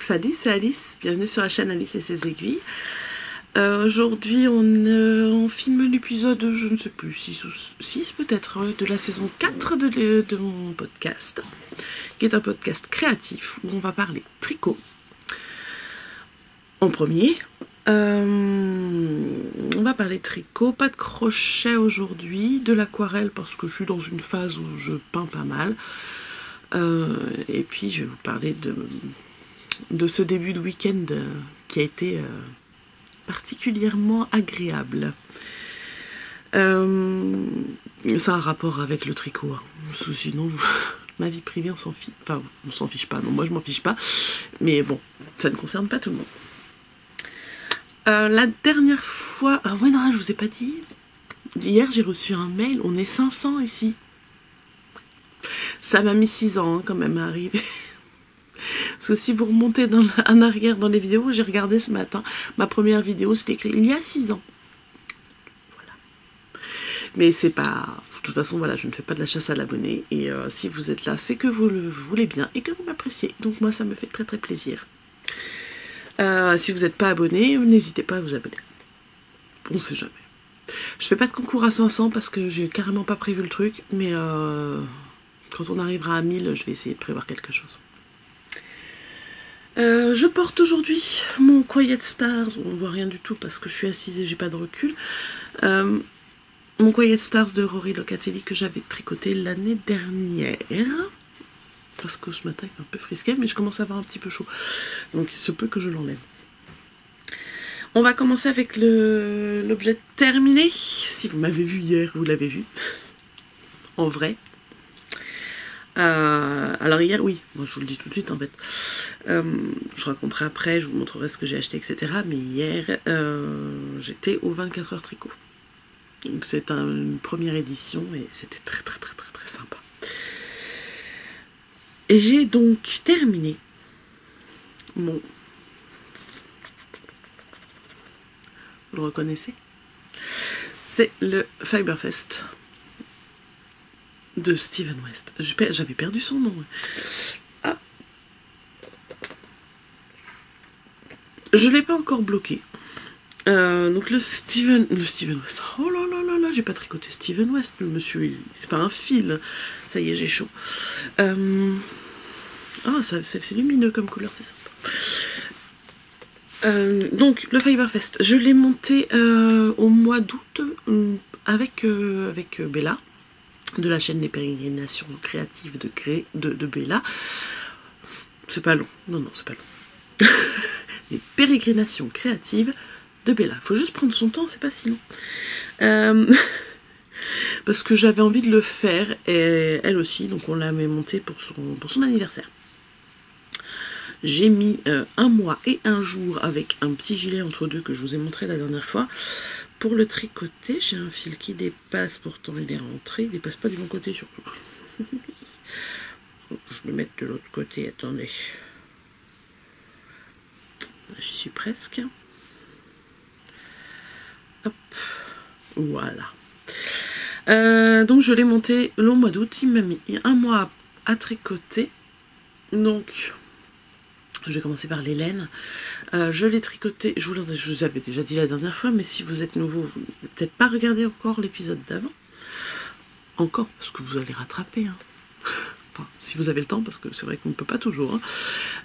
Salut, c'est Alice, bienvenue sur la chaîne Alice et ses aiguilles. Aujourd'hui on filme l'épisode, je ne sais plus, 6 peut-être, de la saison 4 de mon podcast, qui est un podcast créatif où on va parler tricot. En premier, on va parler tricot, pas de crochet aujourd'hui, de l'aquarelle parce que je suis dans une phase où je peins pas mal. Et puis je vais vous parler de ce début de week-end qui a été particulièrement agréable. C'est un rapport avec le tricot, hein. Sinon ma vie privée on s'en fiche, enfin on s'en fiche pas, non moi je m'en fiche pas, mais bon, ça ne concerne pas tout le monde. La dernière fois, ah ouais non je vous ai pas dit, hier j'ai reçu un mail, on est 500 ici. Ça m'a mis 6 ans hein, quand même à arriver. Parce que si vous remontez en arrière dans les vidéos, j'ai regardé ce matin, ma première vidéo, c'était écrit il y a 6 ans. Voilà. Mais c'est pas... De toute façon, voilà, je ne fais pas de la chasse à l'abonné. Et si vous êtes là, c'est que vous le voulez bien et que vous m'appréciez. Donc moi, ça me fait très très plaisir. Si vous n'êtes pas abonné, n'hésitez pas à vous abonner. On sait jamais. Je fais pas de concours à 500 parce que j'ai carrément pas prévu le truc. Mais quand on arrivera à 1000, je vais essayer de prévoir quelque chose. Je porte aujourd'hui mon Quiet Stars, on voit rien du tout parce que je suis assise et j'ai pas de recul. Mon Quiet Stars de Rory Locatelli que j'avais tricoté l'année dernière. Parce que ce matin il fait un peu frisquet, mais je commence à avoir un petit peu chaud. Donc il se peut que je l'enlève. On va commencer avec l'objet terminé. Si vous m'avez vu hier, vous l'avez vu. En vrai. Alors hier, oui, moi je vous le dis tout de suite en fait. Je raconterai après, je vous montrerai ce que j'ai acheté, etc. Mais hier, j'étais au 24 heures tricot. Donc c'est une première édition et c'était très sympa. Et j'ai donc terminé mon... Vous le reconnaissez? C'est le Fiberfest de Steven West. J'avais perdu son nom. Ah. Je ne l'ai pas encore bloqué. Donc le Steven West. Oh là là là là, j'ai pas tricoté Steven West, le monsieur, c'est pas un fil. Ça y est, j'ai chaud. Ah, c'est lumineux comme couleur, c'est sympa. Donc le Fiberfest, je l'ai monté au mois d'août avec Bella, de la chaîne Les Pérégrinations Créatives de Bella. C'est pas long, non, c'est pas long. Les Pérégrinations Créatives de Bella. Faut juste prendre son temps, c'est pas si long. Parce que j'avais envie de le faire, et elle aussi, donc on l'avait monté pour son anniversaire. J'ai mis 1 mois et 1 jour avec un petit gilet entre deux que je vous ai montré la dernière fois. Pour le tricoter, j'ai un fil qui dépasse, pourtant il est rentré, il dépasse pas du bon côté surtout. Je vais le mettre de l'autre côté, attendez. J'y suis presque. Hop, voilà. Donc je l'ai monté le mois d'août, il m'a mis 1 mois à tricoter. Donc, je vais commencer par les laines. Je l'ai tricoté, je vous avais déjà dit la dernière fois, mais si vous êtes nouveau, vous n'avez peut-être pas regardé encore l'épisode d'avant. Encore, parce que vous allez rattraper. Hein. Enfin, si vous avez le temps, parce que c'est vrai qu'on ne peut pas toujours.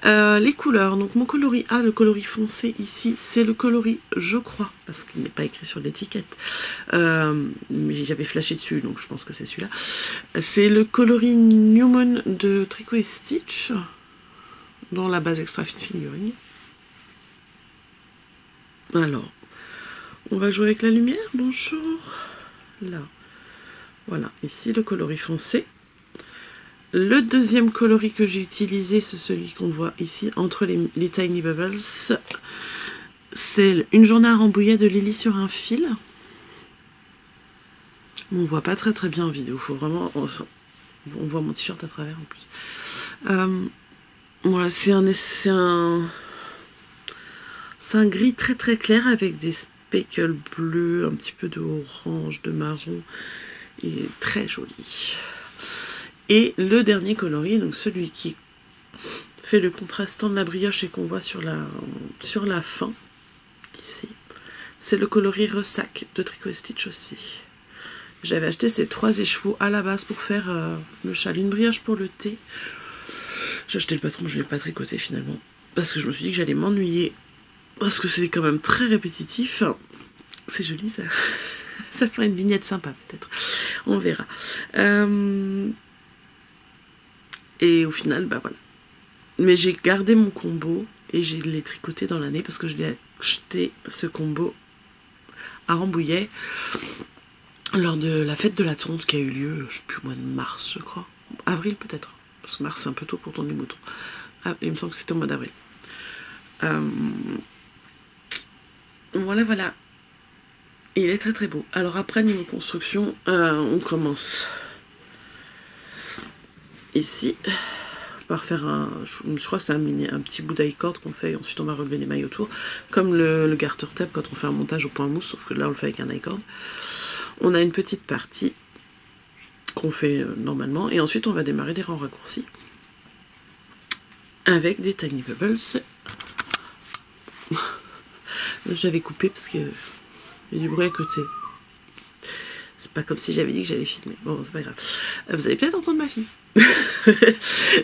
Hein. Les couleurs, donc mon coloris A, le coloris foncé ici, c'est le coloris je crois, parce qu'il n'est pas écrit sur l'étiquette. Mais j'avais flashé dessus, donc je pense que c'est celui-là. C'est le coloris New Moon de Tricot & Stitch, dans la base extra fine figurine. Alors, on va jouer avec la lumière, bonjour. Là, voilà, ici le coloris foncé. Le deuxième coloris que j'ai utilisé, c'est celui qu'on voit ici, entre les Tiny Bubbles. C'est Une journée à Rambouillet de Lily sur un fil. On voit pas très bien en vidéo, faut vraiment... On voit mon t-shirt à travers en plus. Voilà, c'est un gris très clair avec des speckles bleus, un petit peu de orange, de marron, et très joli. Et le dernier coloris, donc celui qui fait le contrastant de la brioche et qu'on voit sur la fin, ici. C'est le coloris Ressac de Tricot & Stitch aussi. J'avais acheté ces 3 écheveaux à la base pour faire le châle, une brioche pour le thé. J'ai acheté le patron, je ne l'ai pas tricoté finalement. Parce que je me suis dit que j'allais m'ennuyer. Parce que c'est quand même très répétitif. C'est joli ça. Ça ferait une vignette sympa peut-être. On verra. Et au final, bah voilà. Mais j'ai gardé mon combo et je l'ai tricoté dans l'année parce que je l'ai acheté ce combo à Rambouillet lors de la fête de la tonte qui a eu lieu, je ne sais plus, au mois de mars je crois. Avril peut-être. Parce que mars c'est un peu tôt pour tourner les moutons. Ah, il me semble que c'était au mois d'avril. Voilà, voilà. Et il est très très beau. Alors après, niveau construction, on commence ici par faire je crois que c'est un petit bout d'i-cord qu'on fait, et ensuite on va relever les mailles autour, comme le garter tape quand on fait un montage au point mousse, sauf que là on le fait avec un i-cord. On a une petite partie qu'on fait normalement, et ensuite on va démarrer des rangs raccourcis avec des tiny bubbles. J'avais coupé parce que il y a du bruit à côté. C'est pas comme si j'avais dit que j'allais filmer. Bon, c'est pas grave. Vous allez peut-être entendre ma fille.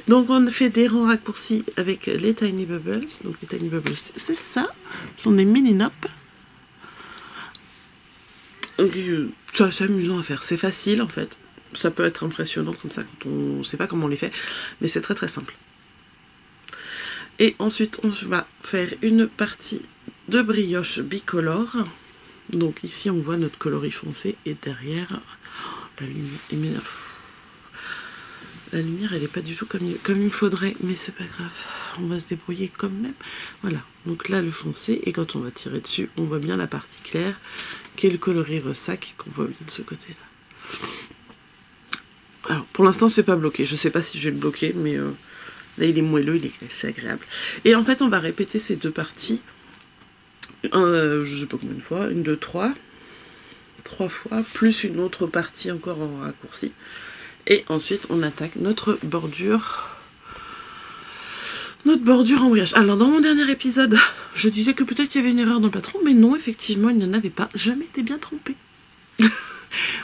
Donc on fait des rangs raccourcis avec les tiny bubbles. Donc les tiny bubbles, c'est ça. Ce sont des mini nops. C'est assez amusant à faire. C'est facile en fait. Ça peut être impressionnant comme ça quand on sait pas comment on les fait. Mais c'est très très simple. Et ensuite on va faire une partie de brioche bicolore. Donc ici on voit notre coloris foncé et derrière la lumière elle est pas du tout comme il faudrait, mais c'est pas grave, on va se débrouiller quand même. Voilà, donc là le foncé, et quand on va tirer dessus on voit bien la partie claire qui est le coloris Ressac qu'on voit bien de ce côté là. Alors pour l'instant c'est pas bloqué, je sais pas si je vais le bloquer, mais là il est moelleux, c'est agréable. Et en fait on va répéter ces deux parties je sais pas combien de fois, 1, 2, 3 fois, plus une autre partie encore en raccourci. Et ensuite on attaque notre bordure en brioche. Alors dans mon dernier épisode, je disais que peut-être qu'il y avait une erreur dans le patron, mais non, effectivement il n'y en avait pas. Je m'étais bien trompée.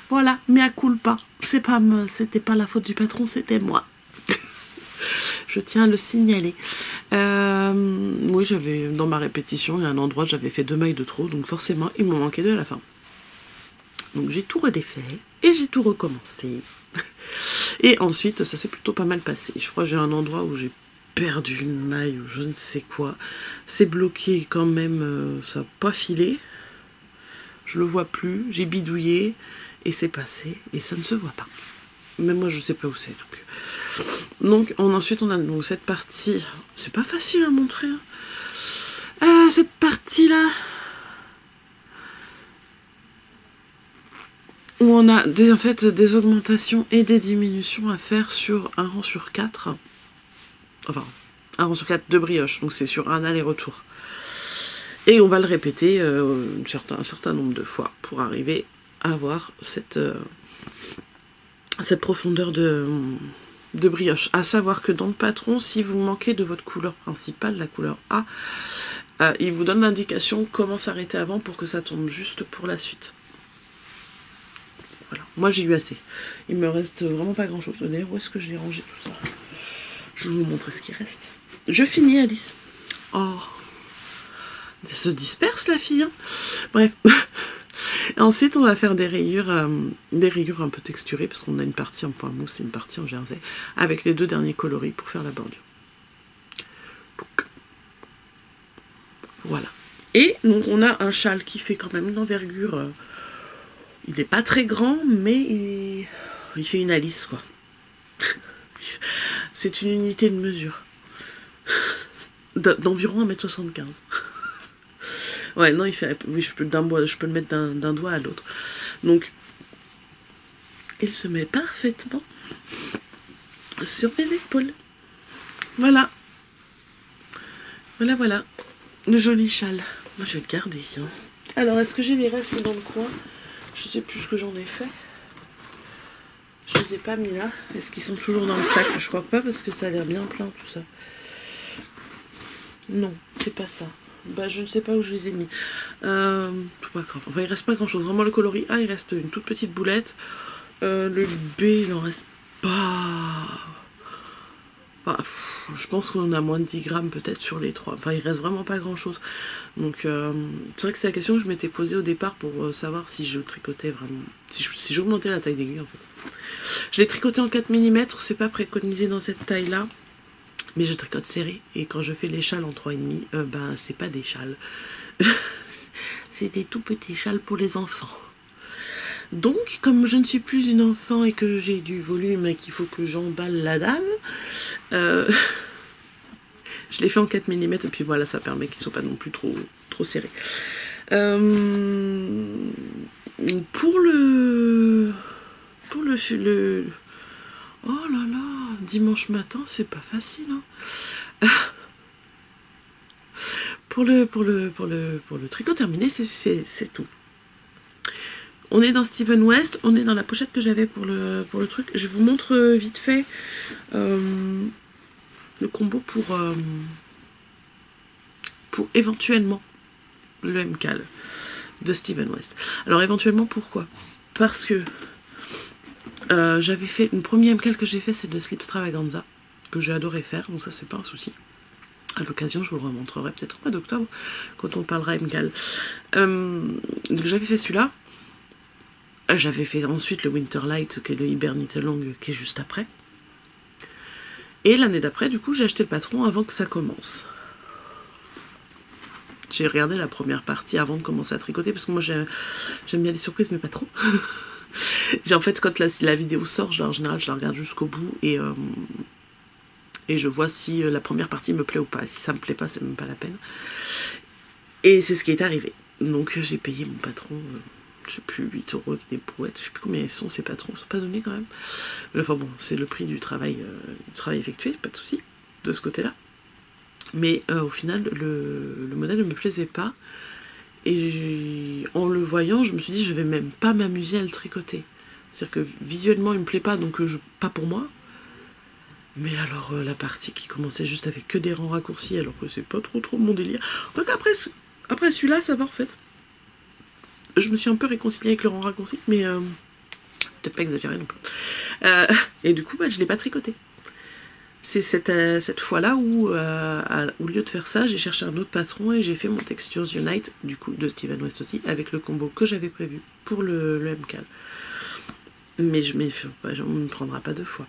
Voilà, mea culpa. C'était pas la faute du patron, c'était moi. Je tiens à le signaler. Oui, j'avais dans ma répétition, il y a un endroit j'avais fait 2 mailles de trop, donc forcément il m'en manquait 2 à la fin. Donc j'ai tout redéfait et j'ai tout recommencé. Et ensuite ça s'est plutôt pas mal passé. Je crois que j'ai un endroit où j'ai perdu une maille ou je ne sais quoi. C'est bloqué quand même, ça n'a pas filé. Je le vois plus, j'ai bidouillé et c'est passé et ça ne se voit pas. Même moi je sais pas où c'est. Donc ensuite on a donc cette partie, c'est pas facile à montrer, hein. Cette partie là où on a en fait des augmentations et des diminutions à faire sur un rang sur 4, enfin un rang sur 4 de brioche, donc c'est sur un aller-retour et on va le répéter un certain nombre de fois pour arriver à avoir cette profondeur de brioche. À savoir que dans le patron, si vous manquez de votre couleur principale, la couleur A, il vous donne l'indication comment s'arrêter avant pour que ça tombe juste pour la suite. Voilà, moi j'ai eu assez. Il me reste vraiment pas grand chose. D'ailleurs, où est-ce que j'ai rangé tout ça? Je vais vous montrer ce qui reste. Je finis, Alice. Oh, elle se disperse la fille, hein. Bref. Ensuite, on va faire des rayures un peu texturées, parce qu'on a une partie en point mousse et une partie en jersey, avec les 2 derniers coloris pour faire la bordure. Donc, voilà. Et donc, on a un châle qui fait quand même une envergure. Il n'est pas très grand, mais il fait une Alice, quoi. C'est une unité de mesure. D'environ 1,75 m. Ouais, non, il fait. Oui, je peux le mettre d'un doigt à l'autre. Donc, il se met parfaitement sur mes épaules. Voilà. Voilà, voilà. Le joli châle. Moi, je vais le garder. Hein. Alors, est-ce que j'ai les restes dans le coin? Je sais plus ce que j'en ai fait. Je les ai pas mis là. Est-ce qu'ils sont toujours dans le sac? Je crois pas, parce que ça a l'air bien plein, tout ça. Non, c'est pas ça. Bah, je ne sais pas où je les ai mis. C'est pas grave. Enfin, il reste pas grand chose. Vraiment, le coloris A, il reste une toute petite boulette. Le B, il en reste pas. Enfin, je pense qu'on a moins de 10 grammes peut-être sur les trois. Enfin, il reste vraiment pas grand chose. Donc, c'est vrai que c'est la question que je m'étais posée au départ pour savoir si je tricotais vraiment. Si j'augmentais la taille d'aiguille en fait. Je l'ai tricoté en 4 mm, c'est pas préconisé dans cette taille-là. Mais je tricote serré. Et quand je fais les châles en 3,5, ben, c'est pas des châles. C'est des tout petits châles pour les enfants. Donc, comme je ne suis plus une enfant et que j'ai du volume et qu'il faut que j'emballe la dame, je l'ai fait en 4 mm et puis voilà, ça permet qu'ils ne soient pas non plus trop serrés. Pour le... Oh là là, dimanche matin, c'est pas facile, hein. Pour le tricot terminé, c'est tout. On est dans Steven West, on est dans la pochette que j'avais pour le truc. Je vous montre vite fait le combo pour éventuellement le MCAL de Steven West. Alors éventuellement pourquoi? Parce que j'avais fait, une première MCAL que j'ai fait, c'est de Slipstravaganza, que j'ai adoré faire, donc ça c'est pas un souci. À l'occasion, je vous remontrerai peut-être au mois d'octobre, quand on parlera MCAL. Donc j'avais fait celui-là. J'avais fait ensuite le Winterlight, qui est le Hibernite Long, qui est juste après. Et l'année d'après, du coup, j'ai acheté le patron avant que ça commence. J'ai regardé la première partie avant de commencer à tricoter, parce que moi, j'aime bien les surprises, mais pas trop. En fait, quand la vidéo sort, en général, je la regarde jusqu'au bout, et je vois si la première partie me plaît ou pas. Si ça me plaît pas, c'est même pas la peine. Et c'est ce qui est arrivé. Donc, j'ai payé mon patron... je sais plus, 8 € avec des brouettes, je sais plus combien ils sont, ces patrons, ils sont pas donnés quand même. Mais enfin bon, c'est le prix du travail effectué, pas de souci, de ce côté-là. Mais au final, le modèle ne me plaisait pas. Et en le voyant, je me suis dit, je vais même pas m'amuser à le tricoter. C'est-à-dire que visuellement, il me plaît pas, donc pas pour moi. Mais alors, la partie qui commençait juste avec que des rangs raccourcis, alors que c'est pas trop mon délire. Donc après celui-là, ça va en fait. Je me suis un peu réconciliée avec le rang raccourci, mais peut-être pas exagéré non plus. Et du coup, bah, je ne l'ai pas tricoté. C'est cette fois-là où, au lieu de faire ça, j'ai cherché un autre patron et j'ai fait mon Textures Unite, du coup, de Steven West aussi, avec le combo que j'avais prévu pour le MCAL. Mais on ne me prendra pas deux fois.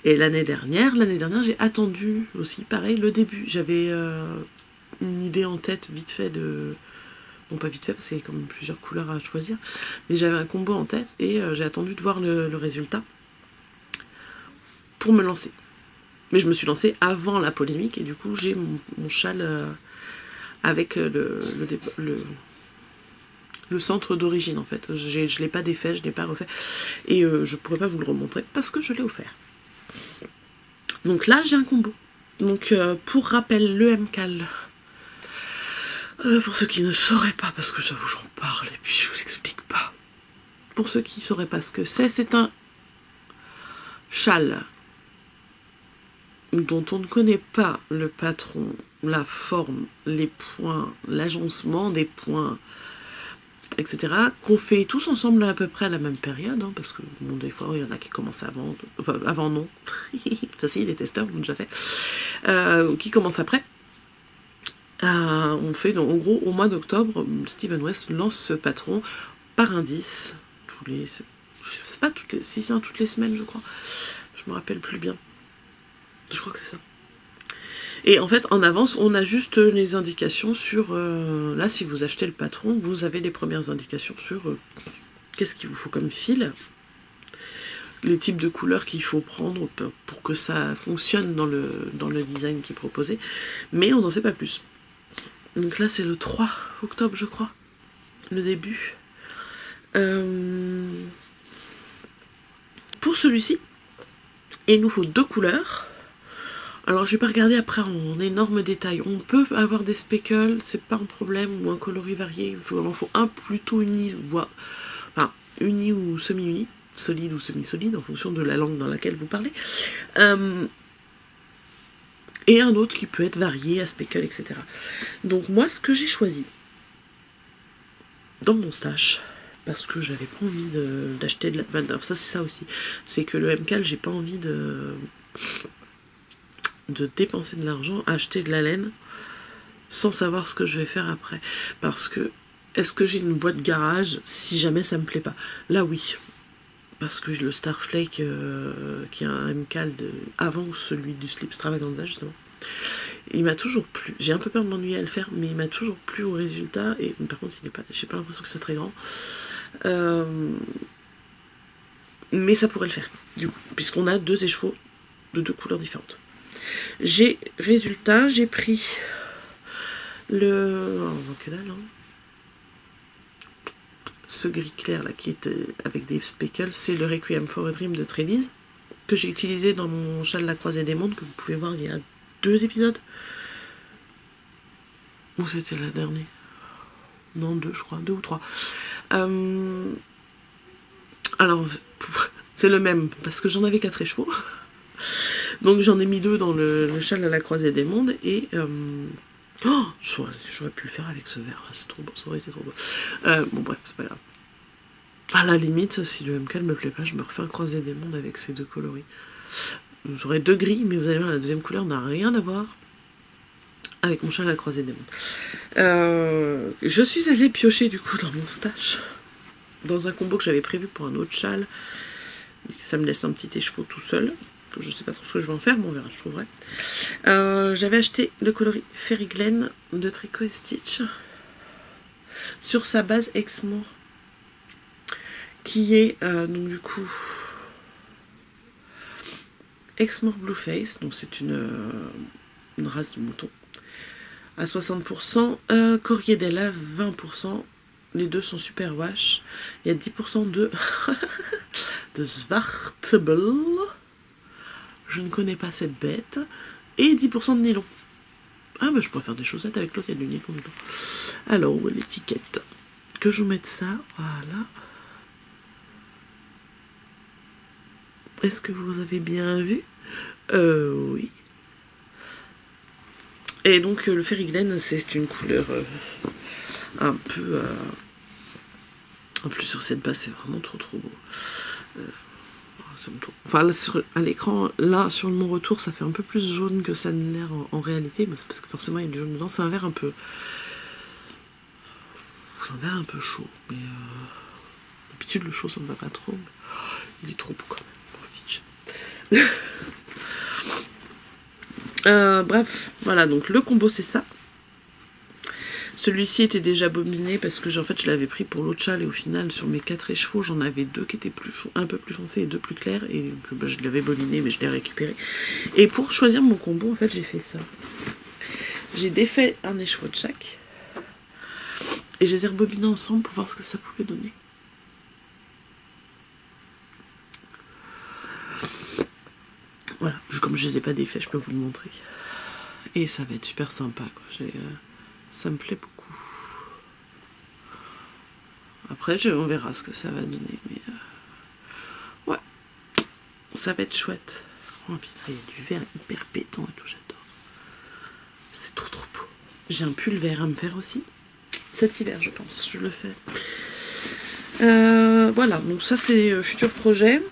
Et l'année dernière, j'ai attendu aussi, pareil, le début. J'avais... une idée en tête vite fait de... Bon, pas vite fait parce qu'il y a quand même plusieurs couleurs à choisir, mais j'avais un combo en tête et j'ai attendu de voir le résultat pour me lancer. Mais je me suis lancée avant la polémique et du coup j'ai mon châle avec le centre d'origine en fait. Je ne l'ai pas défait, je ne l'ai pas refait et je pourrais pas vous le remontrer parce que je l'ai offert. Donc là j'ai un combo. Donc pour rappel, le MCAL... pour ceux qui ne sauraient pas, parce que j'avoue j'en parle et puis je vous explique pas. Pour ceux qui ne sauraient pas ce que c'est un châle dont on ne connaît pas le patron, la forme, les points, l'agencement des points, etc. Qu'on fait tous ensemble à peu près à la même période, hein, parce que bon, des fois il y en a qui commencent avant, enfin avant non, enfin si, les testeurs l'ont déjà fait, qui commencent après. On fait donc en gros au mois d'octobre, Steven West lance ce patron par indice, je sais pas, toutes les semaines je crois, je me rappelle plus bien, je crois que c'est ça. Et en fait en avance on a juste les indications sur, là si vous achetez le patron, vous avez les premières indications sur qu'est-ce qu'il vous faut comme fil, les types de couleurs qu'il faut prendre pour que ça fonctionne dans le design qui est proposé, mais on n'en sait pas plus. Donc là c'est le 3 octobre je crois, le début. Pour celui-ci, il nous faut 2 couleurs. Alors je vais pas regarder après en énorme détail. On peut avoir des speckles, c'est pas un problème, ou un coloris varié. Il en faut un plutôt uni, voire enfin uni ou semi-uni, solide ou semi-solide en fonction de la langue dans laquelle vous parlez. et un autre qui peut être varié à speckle, etc. Donc moi, ce que j'ai choisi dans mon stash, parce que j'avais pas envie d'acheter de la... ça c'est ça aussi, c'est que le MCAL, j'ai pas envie de dépenser de l'argent, acheter de la laine, sans savoir ce que je vais faire après. Parce que, est-ce que j'ai une boîte garage si jamais ça me plaît pas? Là oui. Parce que le Starflake, qui est un MCAL avant celui du Slip Extravaganza justement, il m'a toujours plu. J'ai un peu peur de m'ennuyer à le faire, mais il m'a toujours plu au résultat. Et par contre, j'ai pas l'impression que c'est très grand. Mais ça pourrait le faire, du coup, puisqu'on a 2 écheveaux de 2 couleurs différentes. Résultat, j'ai pris le... Oh, que dalle, hein. Ce gris clair là qui est avec des speckles, c'est le Requiem for a Dream de Trélise, que j'ai utilisé dans mon châle La Croisée des Mondes, que vous pouvez voir il y a 2 épisodes. Ou c'était la dernière? Non, 2 je crois, 2 ou 3. Alors, c'est le même, parce que j'en avais 4 écheveaux. Donc j'en ai mis 2 dans le châle à La Croisée des Mondes, et... Oh, j'aurais pu le faire avec ce verre, c'est trop beau, ça aurait été trop beau. Bon bref, c'est pas grave. À la limite, si le MCAL me plaît pas, je me refais un Croisé des Mondes avec ces 2 coloris. J'aurais 2 gris, mais vous allez voir, la deuxième couleur n'a rien à voir avec mon châle à la Croisée des Mondes. Je suis allée piocher du coup dans mon stash, dans un combo que j'avais prévu pour un autre châle. Ça me laisse un petit écheveau tout seul. Je sais pas trop ce que je vais en faire, mais on verra, je trouverai. J'avais acheté le coloris Fairy Glen de Tricot et Stitch sur sa base Exmoor, qui est donc du coup Exmoor Blueface, donc c'est une race de mouton à 60%, Corriedella 20%. Les deux sont super wash. Il y a 10% de Zwartebel. Je ne connais pas cette bête. Et 10% de nylon. Ah bah je pourrais faire des chaussettes avec l'autre, il y a du nylon dedans. Alors, où est l'étiquette? Que je vous mette ça, voilà. Est-ce que vous avez bien vu? Oui. Et donc le Fairy Glen, c'est une couleur un peu... en plus sur cette base, c'est vraiment trop beau. Enfin, là, à l'écran, là, sur mon retour, ça fait un peu plus jaune que ça ne l'air en réalité, mais c'est parce que forcément, il y a du jaune dedans. C'est un vert un peu... C'est un vert un peu chaud, mais... D'habitude, le chaud, ça me va pas trop, mais... Il est trop beau, quand même. Bref, voilà, donc le combo, c'est ça. Celui-ci était déjà bobiné parce que en fait je l'avais pris pour l'autre châle et au final sur mes 4 écheveaux j'en avais 2 qui étaient un peu plus foncés et 2 plus clairs et donc, bah, je l'avais bobiné mais je l'ai récupéré. Et pour choisir mon combo en fait j'ai fait ça. J'ai défait un écheveau de chaque et je les ai rebobinés ensemble pour voir ce que ça pouvait donner. Voilà, comme je les ai pas défaits je peux vous le montrer. Et ça va être super sympa quoi. Ça me plaît beaucoup. Après, on verra ce que ça va donner. Mais ouais, ça va être chouette. Oh, putain, il y a du vert hyper pétant et tout, j'adore. C'est trop beau. J'ai un pull vert à me faire aussi. Cet hiver, je pense, je le fais. Voilà, donc ça c'est futur projet.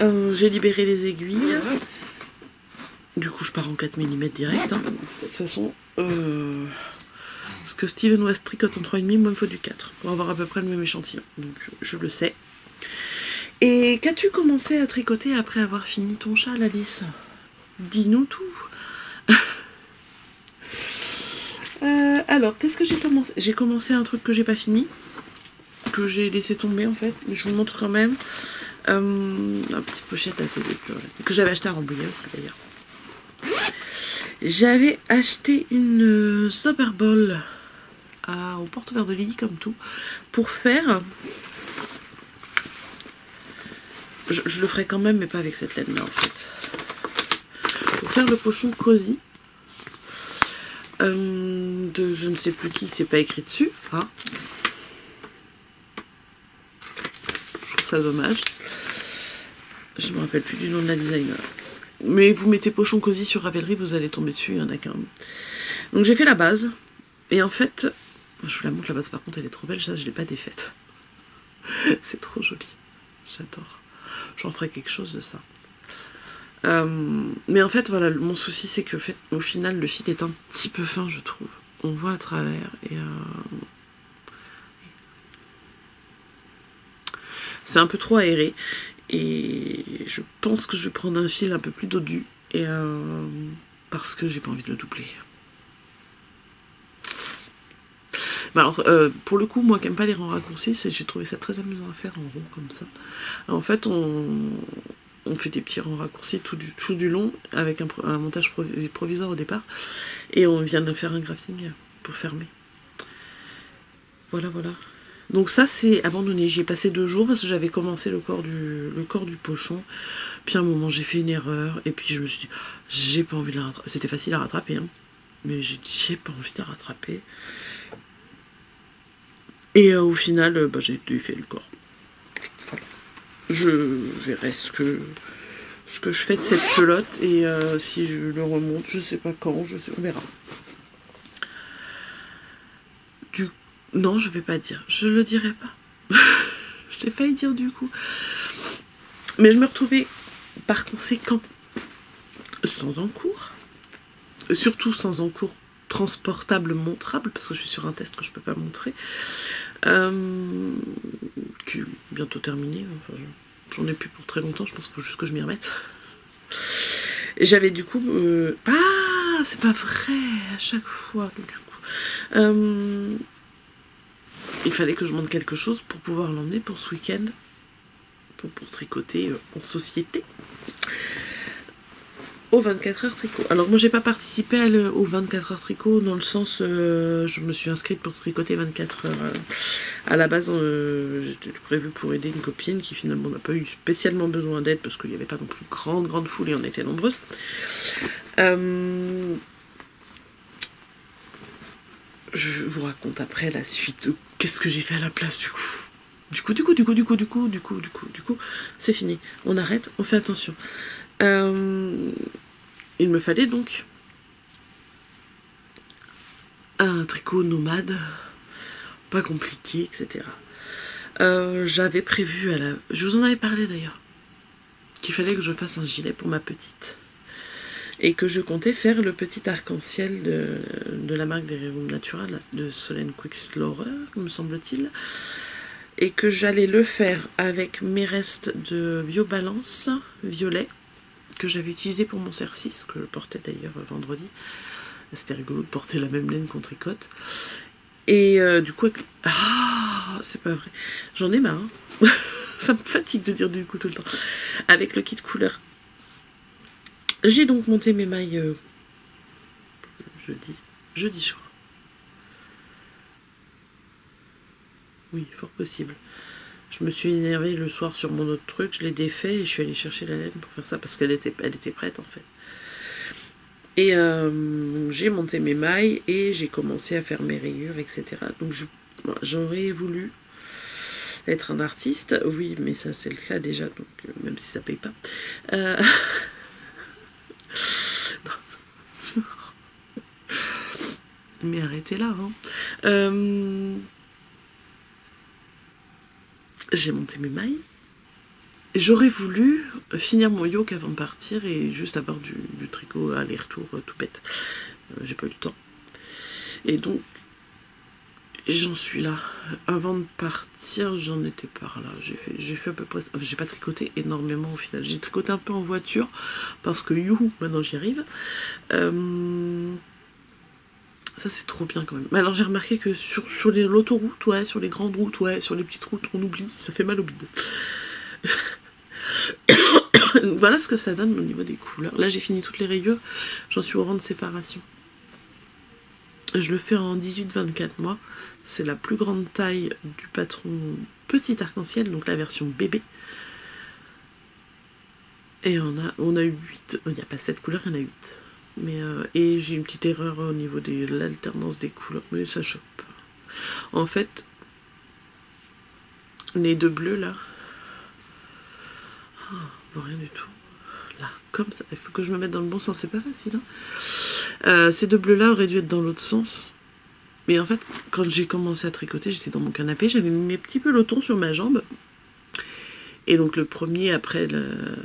J'ai libéré les aiguilles. Du coup, je pars en 4 mm direct. Hein. De toute façon... Parce que Steven West tricote en 3,5, moi il me faut du 4 pour avoir à peu près le même échantillon. Donc je le sais. Et qu'as-tu commencé à tricoter après avoir fini ton châle, Alice? Dis-nous tout. Alors, qu'est-ce que j'ai commencé? J'ai commencé un truc que j'ai pas fini, que j'ai laissé tomber en fait, mais je vous le montre quand même. La petite pochette à télé que j'avais acheté à Rambouillet aussi d'ailleurs. J'avais acheté une Zauberball au porte-vert de Lily comme tout pour faire... Je le ferai quand même mais pas avec cette laine là en fait. Pour faire le pochon Cozy de je ne sais plus qui, c'est pas écrit dessus. Hein. Je trouve ça dommage. Je me rappelle plus du nom de la designer. Mais vous mettez pochon cosy sur Ravelry, vous allez tomber dessus, il y en a qu'un. Donc j'ai fait la base, et en fait, je vous la montre la base par contre, elle est trop belle, ça je l'ai pas défaite. C'est trop joli, j'adore. J'en ferai quelque chose de ça. Mais en fait, voilà, mon souci c'est que au final, le fil est un petit peu fin, je trouve. On voit à travers, et c'est un peu trop aéré. Et je pense que je vais prendre un fil un peu plus dodu, et parce que j'ai pas envie de le doubler. Bah alors, pour le coup, moi qui n'aime pas les rangs raccourcis, j'ai trouvé ça très amusant à faire en rond comme ça. Alors, en fait, on fait des petits rangs raccourcis tout du long, avec un montage provisoire au départ, et on vient de faire un grafting pour fermer. Voilà, voilà. Donc ça, c'est abandonné. J'y ai passé 2 jours parce que j'avais commencé le corps du pochon. Puis à un moment, j'ai fait une erreur. Et puis je me suis dit, j'ai pas envie de la rattraper. C'était facile à rattraper, hein. Mais j'ai pas envie de la rattraper. Et au final, j'ai défait le corps. Voilà. Je verrai ce que je fais de cette pelote. Et si je le remonte, je sais pas quand, on verra. Non, je vais pas dire. Je le dirai pas. J'ai failli dire du coup. Mais je me retrouvais par conséquent sans encours. Surtout sans encours transportable, montrable, parce que je suis sur un test que je peux pas montrer. Qui est bientôt terminé. Enfin, j'en ai plus pour très longtemps, je pense qu'il faut juste que je m'y remette. Et j'avais du coup... Ah, c'est pas vrai, à chaque fois, du coup. Il fallait que je monte quelque chose pour pouvoir l'emmener pour ce week-end, pour tricoter en société, au 24 heures tricot. Alors moi j'ai pas participé au 24 heures tricot dans le sens, je me suis inscrite pour tricoter 24 heures. À la base, j'étais prévue pour aider une copine qui finalement n'a pas eu spécialement besoin d'aide parce qu'il n'y avait pas non plus grande foule et on était nombreuses. Je vous raconte après la suite de qu'est-ce que j'ai fait à la place du coup. Du coup, c'est fini. On arrête, on fait attention. Il me fallait donc un tricot nomade, pas compliqué, etc. J'avais prévu je vous en avais parlé d'ailleurs, qu'il fallait que je fasse un gilet pour ma petite. Et que je comptais faire le petit arc-en-ciel de la marque des Rerum Natura, de Solène Quicksilver, me semble-t-il. Et que j'allais le faire avec mes restes de Biobalance violet, que j'avais utilisé pour mon CR6, que je portais d'ailleurs vendredi. C'était rigolo de porter la même laine qu'on tricote. Et du coup, c'est pas vrai. J'en ai marre. Hein. Ça me fatigue de dire du coup tout le temps. Avec le kit couleur. J'ai donc monté mes mailles jeudi je crois. Oui, fort possible. Je me suis énervée le soir sur mon autre truc, je l'ai défait et je suis allée chercher la laine pour faire ça parce qu'elle était prête en fait. Et j'ai monté mes mailles et j'ai commencé à faire mes rayures, etc. Donc j'aurais voulu être un artiste, oui, mais ça c'est le cas déjà, donc même si ça paye pas. Mais arrêtez là, hein. J'ai monté mes mailles. J'aurais voulu finir mon yoke avant de partir et juste avoir du tricot aller-retour tout bête. J'ai pas eu le temps. Et donc, j'en suis là. Avant de partir, j'en étais par là. J'ai fait à peu près... J'ai pas tricoté énormément au final. J'ai tricoté un peu en voiture parce que youhou, maintenant j'y arrive. Ça c'est trop bien quand même. Mais alors j'ai remarqué que sur l'autoroute, ouais, sur les grandes routes, ouais, sur les petites routes, on oublie, ça fait mal au bide. Voilà ce que ça donne au niveau des couleurs. Là j'ai fini toutes les rayures, j'en suis au rang de séparation. Je le fais en 18-24 mois. C'est la plus grande taille du patron petit arc-en-ciel, donc la version bébé. Et on a eu 8, il n'y a pas 7 couleurs, il y en a 8. Mais et j'ai une petite erreur au niveau de l'alternance des couleurs, mais ça choque pas. En fait, les 2 bleus là, rien du tout. Là, comme ça. Il faut que je me mette dans le bon sens, c'est pas facile. Hein. Ces deux bleus-là auraient dû être dans l'autre sens. Mais en fait, quand j'ai commencé à tricoter, j'étais dans mon canapé, j'avais mis mes petits pelotons sur ma jambe. Et donc le premier, après, le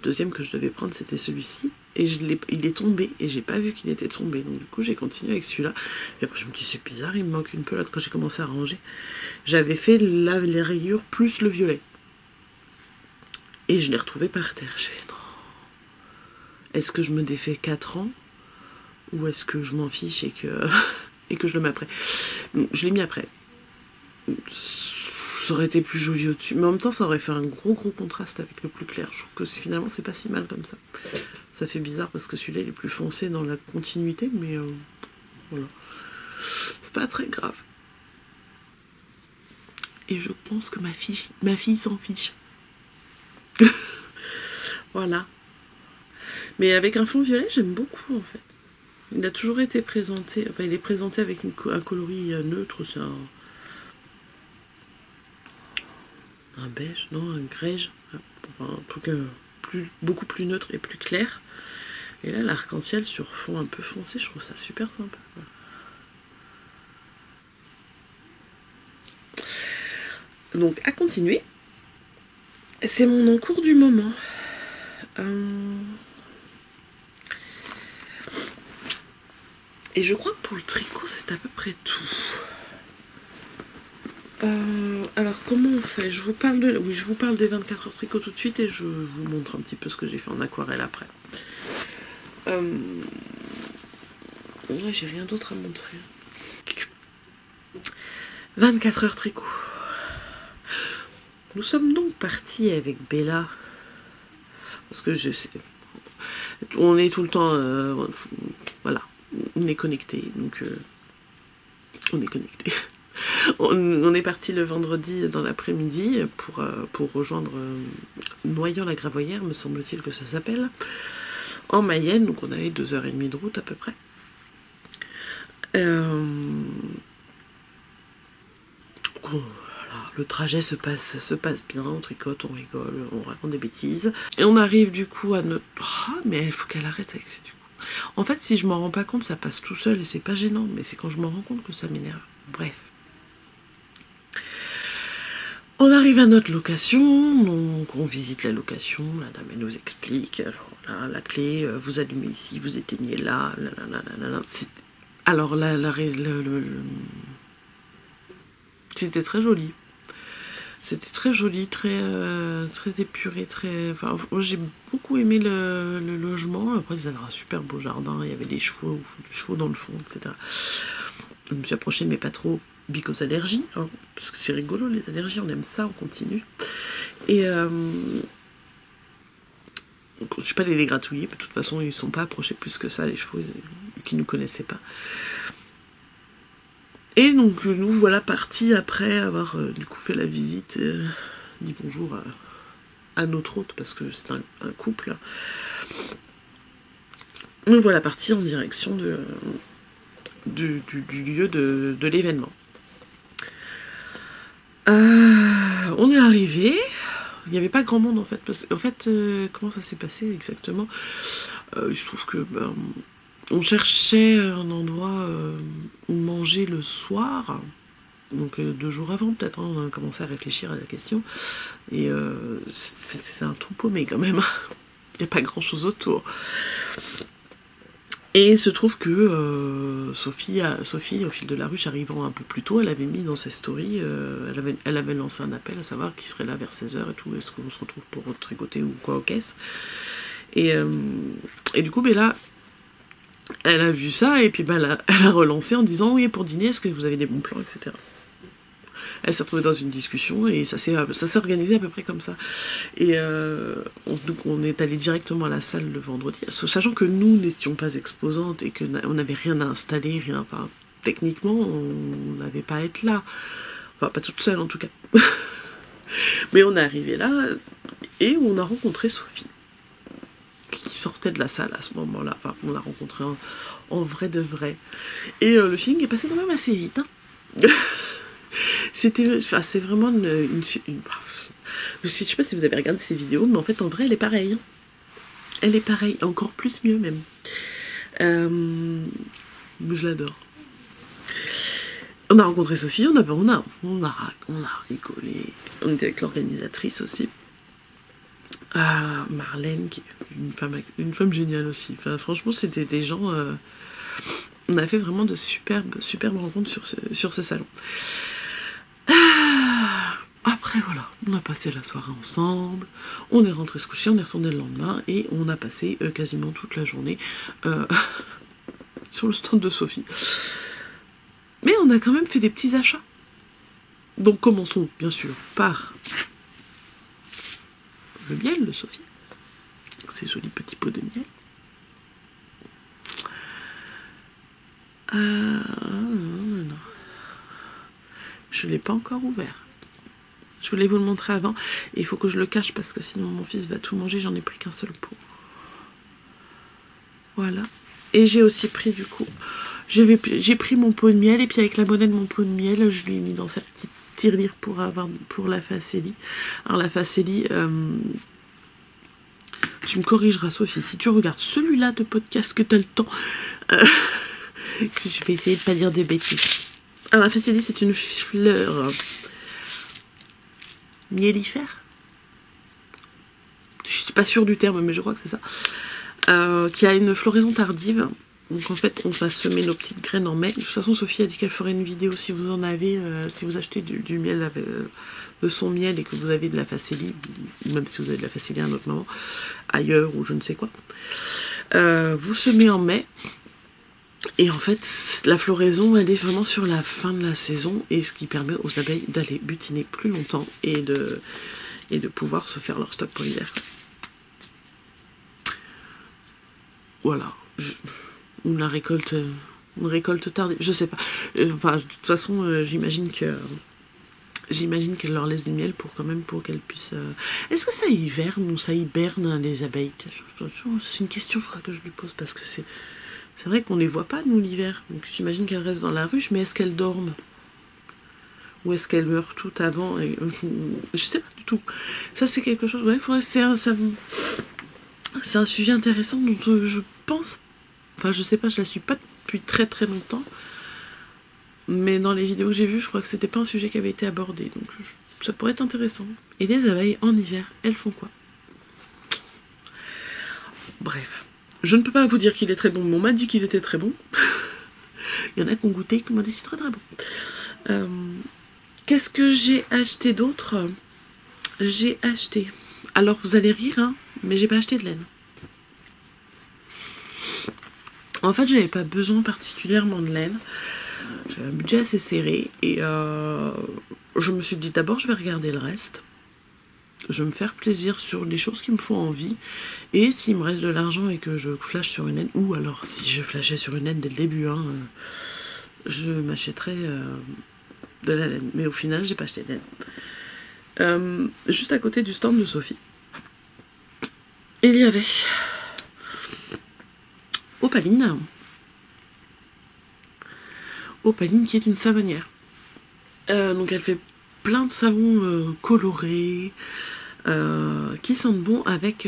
deuxième que je devais prendre, c'était celui-ci. Et il est tombé, et j'ai pas vu qu'il était tombé. Donc du coup, j'ai continué avec celui-là. Et après, je me dis, c'est bizarre, il me manque une pelote. Quand j'ai commencé à ranger, j'avais fait les rayures plus le violet. Et je l'ai retrouvé par terre. J'ai fait, non. Est-ce que je me défais 4 ans? Ou est-ce que je m'en fiche et que, et que je le mets après? Je l'ai mis après. Ça aurait été plus joli au-dessus. Mais en même temps, ça aurait fait un gros contraste avec le plus clair. Je trouve que finalement, c'est pas si mal comme ça. Ça fait bizarre parce que celui-là, il est plus foncé dans la continuité, mais voilà. C'est pas très grave. Et je pense que ma fille s'en fiche. Voilà. Mais avec un fond violet, j'aime beaucoup en fait. Il a toujours été présenté, enfin il est présenté avec un coloris neutre, c'est un beige, non, un grège, enfin un truc beaucoup plus neutre et plus clair. Et là l'arc-en-ciel sur fond un peu foncé, je trouve ça super sympa. Donc à continuer, c'est mon encours du moment. Et je crois que pour le tricot, c'est à peu près tout. Alors, comment on fait? Je vous parle des 24 heures tricot tout de suite et je vous montre un petit peu ce que j'ai fait en aquarelle après. Ouais, j'ai rien d'autre à montrer. 24 heures tricot. Nous sommes donc partis avec Bella. Parce que je sais... On est tout le temps... voilà. On est connecté, donc on est connecté. On est parti le vendredi dans l'après-midi pour rejoindre Noyant-la-Gravoyère, me semble-t-il que ça s'appelle, en Mayenne, donc on avait 2h30 de route à peu près. Voilà, le trajet se passe bien, on tricote, on rigole, on raconte des bêtises. Et on arrive du coup à notre... Ah, mais il faut qu'elle arrête avec ces du coup. En fait, si je m'en rends pas compte, ça passe tout seul et c'est pas gênant, mais c'est quand je m'en rends compte que ça m'énerve. Bref. On arrive à notre location, donc on visite la location, la dame elle nous explique, alors là, la clé, vous allumez ici, vous éteignez là, alors là, c'était très joli. C'était très joli, très épuré, très... Enfin, moi j'ai beaucoup aimé le logement. Après, ils avaient un super beau jardin, il y avait des chevaux dans le fond, etc. Je me suis approchée, mais pas trop, because allergies, hein, parce que c'est rigolo, les allergies, on aime ça, on continue. Et je ne suis pas allée les gratouiller, de toute façon, ils ne sont pas approchés plus que ça, les chevaux qui ne nous connaissaient pas. Et donc nous voilà partis après avoir du coup fait la visite, dit bonjour à notre hôte parce que c'est un couple. Nous voilà partis en direction du lieu de l'événement. On est arrivé, il n'y avait pas grand monde en fait. En fait, comment ça s'est passé exactement? Je trouve que... on cherchait un endroit où manger le soir, donc 2 jours avant peut-être, hein, on a commencé à réfléchir à la question, et c'est un tout paumé quand même, il n'y a pas grand-chose autour. Et il se trouve que Sophie, au fil de la ruche, arrivant un peu plus tôt, elle avait mis dans ses stories, elle avait lancé un appel à savoir qui serait là vers 16h et tout, est-ce qu'on se retrouve pour tricoter ou quoi aux caisses. Et du coup, Bella... Elle a vu ça et puis elle a relancé en disant oui, pour dîner, est-ce que vous avez des bons plans, etc. Elle s'est retrouvée dans une discussion et ça s'est organisé à peu près comme ça. Et donc on est allé directement à la salle le vendredi, sachant que nous n'étions pas exposantes et qu'on n'avait rien à installer, rien. Enfin, techniquement, on n'avait pas à être là. Enfin, pas toute seule en tout cas. Mais on est arrivé là et on a rencontré Sophie, qui sortait de la salle à ce moment-là. Enfin, on l'a rencontré en vrai de vrai. Et le feeling est passé quand même assez vite. Hein. C'est vraiment une... Je sais pas si vous avez regardé ces vidéos, mais en fait, en vrai, elle est pareille. Elle est pareille, encore plus mieux même. Je l'adore. On a rencontré Sophie, on a rigolé. On était avec l'organisatrice aussi. Marlène, qui est une femme géniale aussi. Enfin, franchement, c'était des gens... on a fait vraiment de superbes rencontres sur ce salon. Après, voilà, on a passé la soirée ensemble, on est rentré se coucher, on est retourné le lendemain et on a passé quasiment toute la journée sur le stand de Sophie. Mais on a quand même fait des petits achats. Donc commençons, bien sûr, par le miel de Sophie. Ces jolis petits pots de miel. Non. Je ne l'ai pas encore ouvert. Je voulais vous le montrer avant. Et il faut que je le cache parce que sinon mon fils va tout manger. J'en ai pris qu'un seul pot. Voilà. Et j'ai aussi pris du coup... J'ai pris mon pot de miel et puis avec la monnaie de mon pot de miel, je lui ai mis dans sa petite tirelire pour la Faceli. Alors la Faceli... tu me corrigeras Sophie, si tu regardes celui-là de podcast que tu as le temps, je vais essayer de pas dire des bêtises. Alors la Faceli c'est une fleur miellifère. Je suis pas sûre du terme mais je crois que c'est ça. Qui a une floraison tardive. Donc en fait on va semer nos petites graines en mai. De toute façon Sophie a dit qu'elle ferait une vidéo si vous en avez, si vous achetez du miel avec, de son miel et que vous avez de la Faceli, même si vous avez de la Faceli à un autre moment, ailleurs ou je ne sais quoi. Vous semez en mai. Et en fait la floraison elle est vraiment sur la fin de la saison et ce qui permet aux abeilles d'aller butiner plus longtemps et de pouvoir se faire leur stock pour l'hiver. Voilà. Une récolte tardive, je sais pas. Enfin, de toute façon, j'imagine qu'elle leur laisse du miel pour qu'elles puissent... Est-ce que ça hiverne ou ça hiberne les abeilles? C'est une question, il faudra que je lui pose parce que c'est vrai qu'on les voit pas nous l'hiver. Donc j'imagine qu'elles restent dans la ruche, mais est-ce qu'elles dorment? Ou est-ce qu'elles meurent toutes avant je sais pas du tout. Ça c'est quelque chose... Ouais, c'est un sujet intéressant dont je pense... Enfin, je sais pas, je la suis pas depuis très très longtemps. Mais dans les vidéos que j'ai vues, je crois que c'était pas un sujet qui avait été abordé. Donc ça pourrait être intéressant. Et les abeilles, en hiver, elles font quoi? Bref. Je ne peux pas vous dire qu'il est très bon, mais on m'a dit qu'il était très bon. Il y en a qui ont goûté, qui m'ont dit c'est très très bon. Qu'est-ce que j'ai acheté d'autre? J'ai acheté... Alors vous allez rire, hein, mais j'ai pas acheté de laine. En fait, j'avais pas besoin particulièrement de laine. J'avais un budget assez serré et je me suis dit d'abord je vais regarder le reste. Je vais me faire plaisir sur les choses qui me font envie. Et s'il me reste de l'argent et que je flash sur une laine, ou alors si je flashais sur une laine dès le début, hein, je m'achèterais de la laine. Mais au final, j'ai pas acheté de laine. Juste à côté du stand de Sophie, il y avait Opaline. Opaline qui est une savonnière. Donc elle fait plein de savons colorés qui sentent bon avec...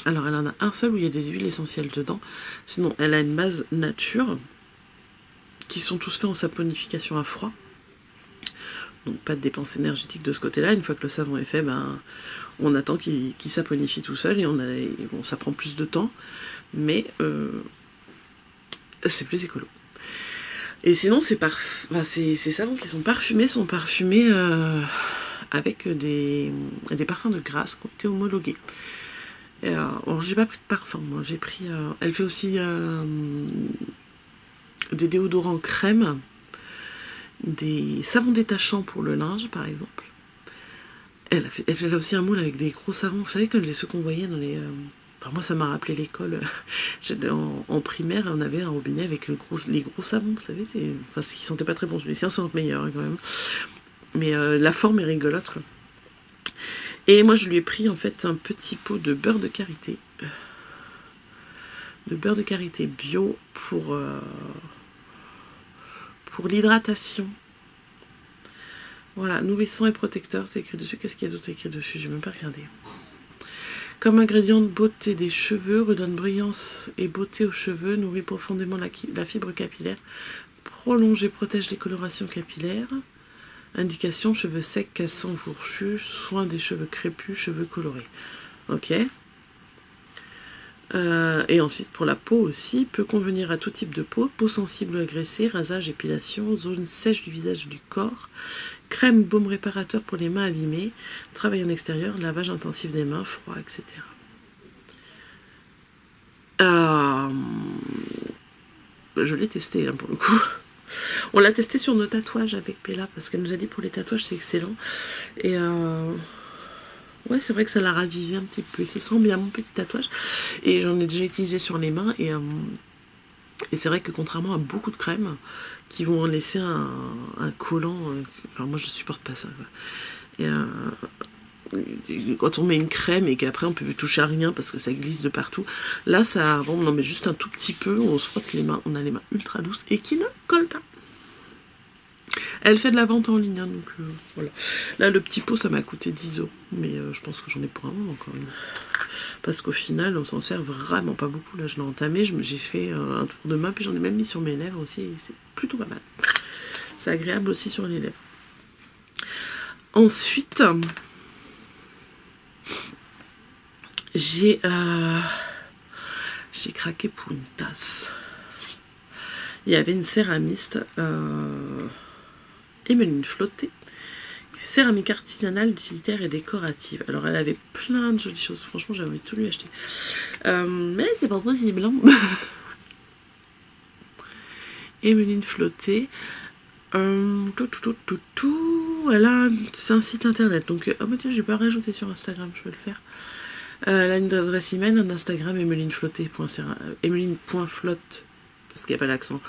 alors elle en a un seul où il y a des huiles essentielles dedans. Sinon elle a une base nature qui sont tous faits en saponification à froid. Donc pas de dépenses énergétiques de ce côté-là. Une fois que le savon est fait, ben, on attend qu'il saponifie tout seul et bon, ça prend plus de temps. Mais c'est plus écolo. Et sinon, ces savons qui sont parfumés avec des parfums de grâce qui ont été homologués. Alors, j'ai pas pris de parfum, moi. J'ai pris... elle fait aussi des déodorants crème, des savons détachants pour le linge, par exemple. Elle a aussi un moule avec des gros savons. Vous savez que ceux qu'on voyait dans les... Enfin, moi, ça m'a rappelé l'école. En primaire, on avait un robinet avec les gros savons, vous savez. Enfin, qui sentaient pas très bon. Les siens sentent meilleurs, hein, quand même. Mais la forme est rigolote. Et moi, je lui ai pris, en fait, un petit pot de beurre de karité. De beurre de karité bio pour l'hydratation. Voilà, nourrissant et protecteur, c'est écrit dessus. Qu'est-ce qu'il y a d'autre écrit dessus? J'ai même pas regardé. Comme ingrédient de beauté des cheveux, redonne brillance et beauté aux cheveux, nourrit profondément la fibre capillaire, prolonge et protège les colorations capillaires. Indication, cheveux secs, cassants, fourchus, soin des cheveux crépus, cheveux colorés. Ok. Et ensuite, pour la peau aussi, peut convenir à tout type de peau sensible ou agressée, rasage, épilation, zone sèche du visage et du corps, crème, baume réparateur pour les mains abîmées, travail en extérieur, lavage intensif des mains, froid, etc. Je l'ai testé hein, pour le coup. On l'a testé sur nos tatouages avec Bella parce qu'elle nous a dit pour les tatouages c'est excellent. Et ouais, c'est vrai que ça l'a ravivé un petit peu. Il se sent bien mon petit tatouage. Et j'en ai déjà utilisé sur les mains. Et c'est vrai que contrairement à beaucoup de crèmes qui vont laisser un collant, enfin moi je supporte pas ça. Quoi. Et quand on met une crème et qu'après on peut plus toucher à rien parce que ça glisse de partout, là ça, bon, on en met juste un tout petit peu, on se frotte les mains, on a les mains ultra douces et qui ne collent pas. Elle fait de la vente en ligne, hein, donc voilà. Là, le petit pot, ça m'a coûté 10 €, mais je pense que j'en ai pour un moment quand même. Parce qu'au final, on s'en sert vraiment pas beaucoup. Là, je l'ai entamé, j'ai fait un tour de main, puis j'en ai même mis sur mes lèvres aussi. C'est plutôt pas mal. C'est agréable aussi sur les lèvres. Ensuite, j'ai craqué pour une tasse. Il y avait une céramiste... Emeline Flotté, céramique artisanale, utilitaire et décorative. Alors elle avait plein de jolies choses, franchement j'avais envie de tout lui acheter. Mais c'est pas possible. Hein. Emeline Flotté. Elle a c'est un site internet, donc oh bah tiens, j'ai pas rajouté sur Instagram, je vais le faire. Elle a une adresse email, un Instagram, emeline.flotte, parce qu'il n'y a pas l'accent.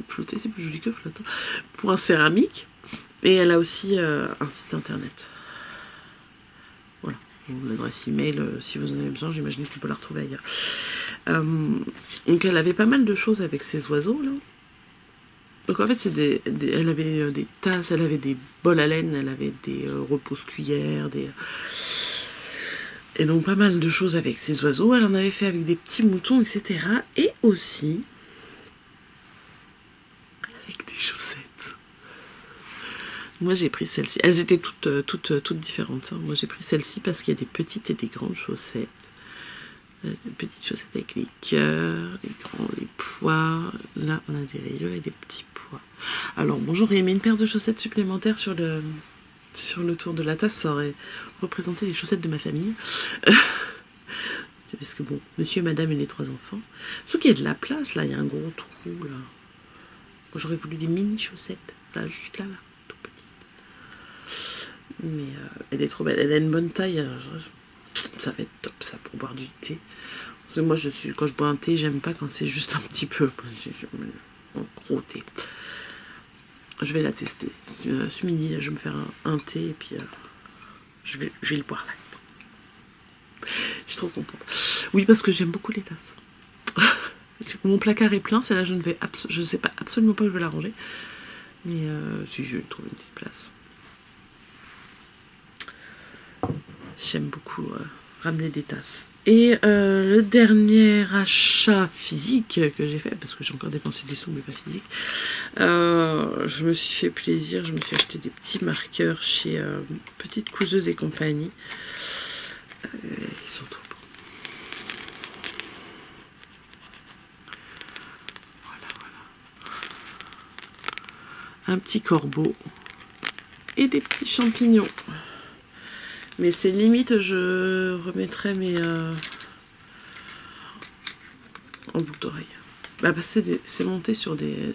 Flotter, c'est plus joli que flotte. Pour un céramique. Et elle a aussi un site internet. Voilà. L'adresse email, si vous en avez besoin, j'imagine qu'on peut la retrouver ailleurs. Donc elle avait pas mal de choses avec ces oiseaux là. Donc en fait, c'est elle avait des tasses, elle avait des bols à laine, elle avait des repose-cuillères, et donc pas mal de choses avec ces oiseaux. Elle en avait fait avec des petits moutons, etc. Et aussi avec des chaussettes. Moi j'ai pris celle-ci. Elles étaient toutes différentes. Hein. Moi j'ai pris celle-ci parce qu'il y a des petites et des grandes chaussettes. Des petites chaussettes avec les cœurs, les grands, les pois. Là on a des rayures et des petits pois. Alors bon, j'aurais aimé une paire de chaussettes supplémentaires sur le tour de la tasse. Ça aurait représenté les chaussettes de ma famille. C'est parce que bon, monsieur et madame et les 3 enfants. Sauf qu'il y a de la place là, il y a un gros trou là. J'aurais voulu des mini chaussettes, là, juste là, tout petit. Mais elle est trop belle, elle a une bonne taille, alors ça va être top ça pour boire du thé. Parce que moi, quand je bois un thé, j'aime pas quand c'est juste un petit peu, un gros thé. Je vais la tester. Ce midi, là, je vais me faire un thé et puis je vais le boire là. Je suis trop contente. Oui, parce que j'aime beaucoup les tasses. Mon placard est plein, celle-là je sais pas absolument pas où je vais la ranger. Mais si je vais trouver une petite place. J'aime beaucoup ramener des tasses. Et le dernier achat physique que j'ai fait, parce que j'ai encore dépensé des sous mais pas physique, je me suis fait plaisir, je me suis acheté des petits marqueurs chez Petite Couseuse et compagnie. Ils sont trop beaux. Un petit corbeau et des petits champignons. Mais c'est limite, je remettrai mes en boucle d'oreille. Bah parce que c'est monté sur des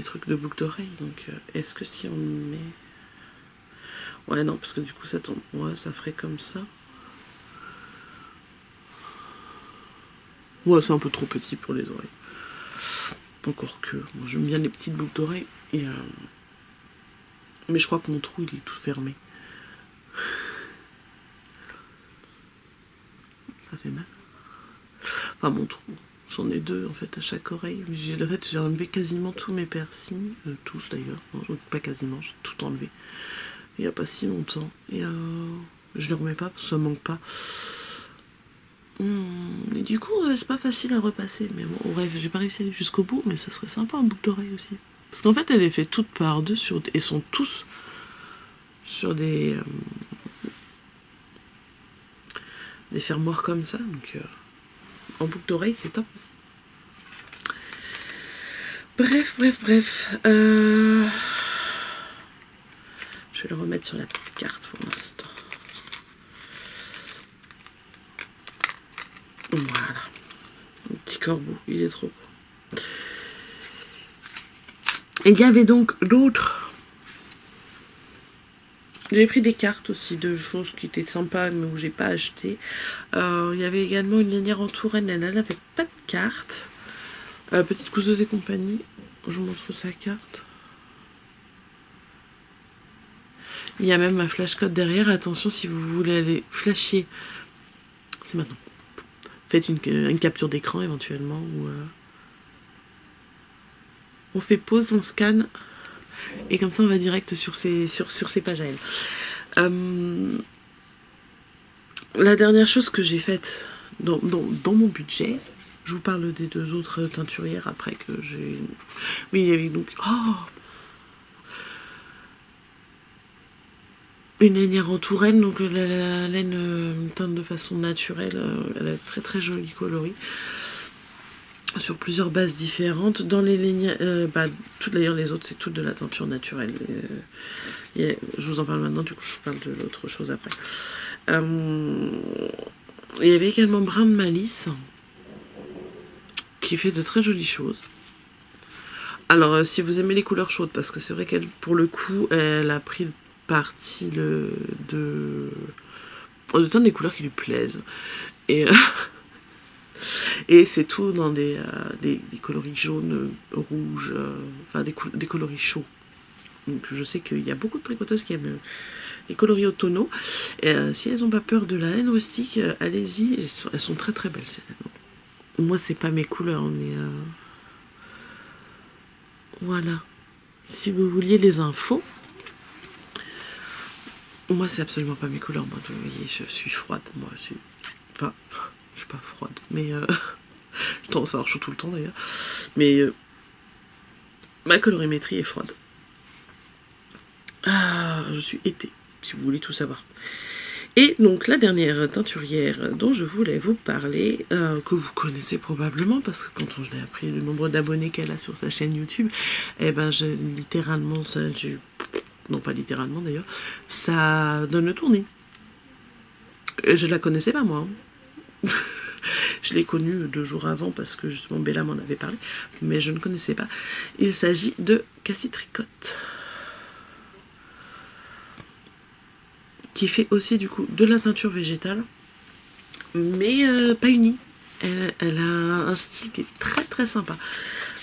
trucs de boucle d'oreille. Donc est-ce que si on met, ouais non parce que du coup ça tombe, ouais ça ferait comme ça. Ouais c'est un peu trop petit pour les oreilles. Encore que, moi j'aime bien les petites boucles d'oreilles. Et mais je crois que mon trou il est tout fermé. Ça fait mal. Enfin mon trou, j'en ai 2 en fait à chaque oreille. J'ai enlevé quasiment tous mes piercings, tous d'ailleurs. Non, pas quasiment, j'ai tout enlevé. il n'y a pas si longtemps. Et je les remets pas parce que ça manque pas. Et du coup, c'est pas facile à repasser. Mais bon, bref, j'ai pas réussi à aller jusqu'au bout, mais ça serait sympa en boucle d'oreille aussi. Parce qu'en fait, elle est faite toute par deux et sont tous sur des fermoirs comme ça. Donc, en boucle d'oreille, c'est top aussi. Bref. Je vais le remettre sur la petite carte pour l'instant. Voilà. Un petit corbeau, il est trop beau. Et il y avait donc d'autres. J'ai pris des cartes aussi de choses qui étaient sympas mais où j'ai pas acheté. Il y avait également une lanière en Touraine, elle n'avait pas de carte. Petite couseuse et compagnie. Je vous montre sa carte. Il y a même un flash code derrière. Attention, si vous voulez aller flasher, c'est maintenant. Faites une capture d'écran éventuellement. Ou, on fait pause, on scanne. Et comme ça, on va direct sur ces pages à elle. La dernière chose que j'ai faite dans mon budget, je vous parle des deux autres teinturières après que j'ai... Oui, il y avait donc... Oh, une lanière en Touraine, donc la laine teinte de façon naturelle, elle a très très joli coloris. Sur plusieurs bases différentes. Dans les lanières, d'ailleurs les autres c'est toutes de la teinture naturelle. Je vous en parle maintenant, du coup je vous parle de l'autre chose après. Il y avait également Brin de Malice, qui fait de très jolies choses. Alors si vous aimez les couleurs chaudes, parce que c'est vrai qu'elle, pour le coup, elle a pris le parti de teindre des couleurs qui lui plaisent. Et c'est tout dans des coloris jaunes, rouges, enfin des coloris chauds. Donc je sais qu'il y a beaucoup de tricoteuses qui aiment les coloris automnaux. Et si elles n'ont pas peur de la laine rustique, allez-y, elles sont très très belles ces laines. Moi c'est pas mes couleurs, mais voilà. Si vous vouliez les infos, moi c'est absolument pas mes couleurs. Moi, vous voyez, je suis froide. Moi, enfin, je suis pas froide, mais je tendance à avoir chaud tout le temps d'ailleurs. Mais ma colorimétrie est froide. Je suis été, si vous voulez tout savoir. Et donc la dernière teinturière dont je voulais vous parler, que vous connaissez probablement, parce que quand je l'ai appris le nombre d'abonnés qu'elle a sur sa chaîne YouTube, eh ben littéralement, non pas littéralement d'ailleurs, ça donne le tournis. Je la connaissais pas moi. Je l'ai connue 2 jours avant parce que justement Bella m'en avait parlé, mais je ne connaissais pas. Il s'agit de Cassie Tricotte, qui fait aussi du coup de la teinture végétale, mais pas unie. Elle a un style qui est très très sympa.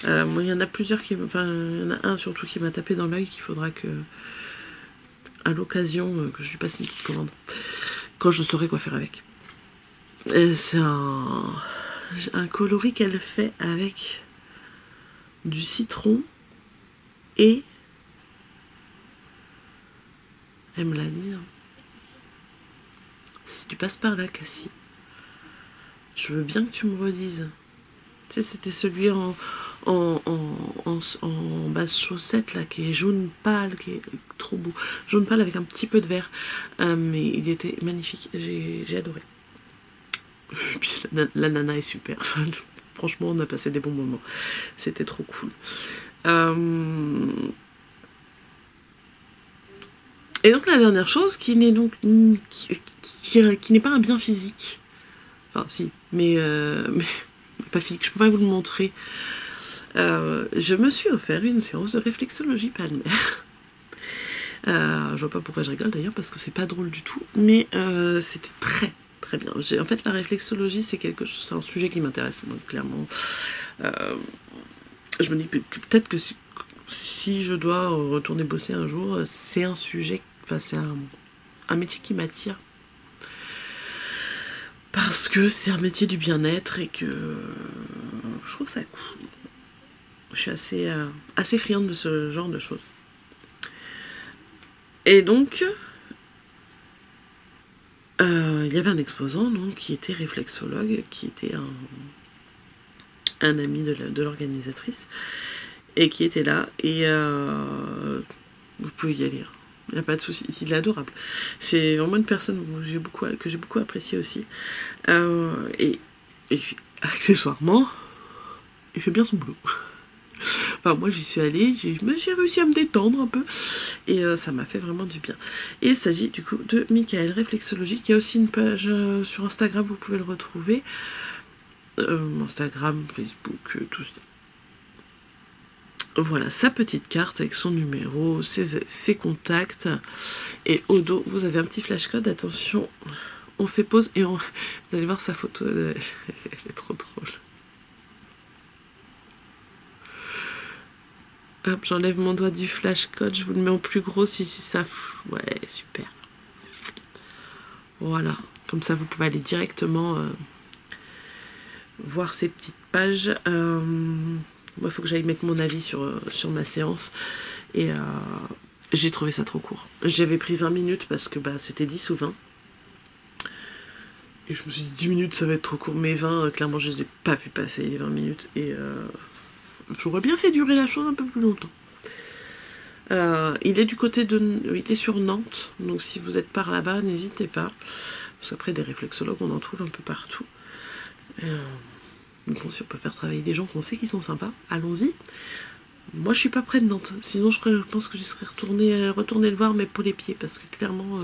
Moi, il y en a plusieurs il y en a un surtout qui m'a tapé dans l'œil, qu'il faudra que, à l'occasion, que je lui passe une petite commande, quand je saurai quoi faire avec. C'est un coloris qu'elle fait avec du citron et... Elle me l'a dit. Hein. Si tu passes par là, Cassie, je veux bien que tu me redises. Tu sais, c'était celui en basse chaussette, là, qui est jaune pâle, qui est trop beau. Jaune pâle avec un petit peu de vert. Mais il était magnifique. J'ai adoré. Et puis la nana est super. Enfin, franchement, on a passé des bons moments. C'était trop cool. Et donc la dernière chose qui n'est donc qui n'est pas un bien physique. Enfin si, mais pas physique, je peux pas vous le montrer. Je me suis offert une séance de réflexologie palmaire. Je vois pas pourquoi je rigole d'ailleurs, parce que c'est pas drôle du tout, mais c'était très très bien. En fait, la réflexologie, c'est un sujet qui m'intéresse, donc clairement. Je me dis que peut-être que si je dois retourner bosser un jour, c'est un sujet, enfin c'est un métier qui m'attire. Parce que c'est un métier du bien-être et que je trouve ça cool. Je suis assez friande de ce genre de choses. Et donc, il y avait un exposant donc, qui était réflexologue, qui était un ami de l'organisatrice, et qui était là. Et vous pouvez y aller. Il n'y a pas de souci. Il est adorable. C'est vraiment une personne que j'ai beaucoup appréciée aussi. Et accessoirement, il fait bien son boulot. Enfin, moi j'y suis allée, j'ai réussi à me détendre un peu et ça m'a fait vraiment du bien. Et il s'agit du coup de Michael Réflexologie, qui a aussi une page sur Instagram, vous pouvez le retrouver. Instagram, Facebook, tout ça. Voilà sa petite carte avec son numéro, ses contacts. Et au dos, vous avez un petit flashcode. Attention, on fait pause et vous allez voir sa photo. Elle est trop drôle. Hop, j'enlève mon doigt du flashcode, je vous le mets en plus gros si ça... Ouais, super. Voilà, comme ça vous pouvez aller directement voir ces petites pages. Moi, il faut que j'aille mettre mon avis sur ma séance. Et j'ai trouvé ça trop court. J'avais pris 20 minutes parce que c'était 10 ou 20. Et je me suis dit 10 minutes, ça va être trop court. Mais 20, clairement, je les ai pas vu passer les 20 minutes. Et j'aurais bien fait durer la chose un peu plus longtemps. Il est du côté il est sur Nantes. Donc si vous êtes par là-bas, n'hésitez pas. Parce qu'après, des réflexologues, on en trouve un peu partout. Bon, si on peut faire travailler des gens qu'on sait qui sont sympas, allons-y. Moi, je suis pas près de Nantes. Sinon, je pense que j'y serais retourner le voir, mais pour les pieds. Parce que clairement,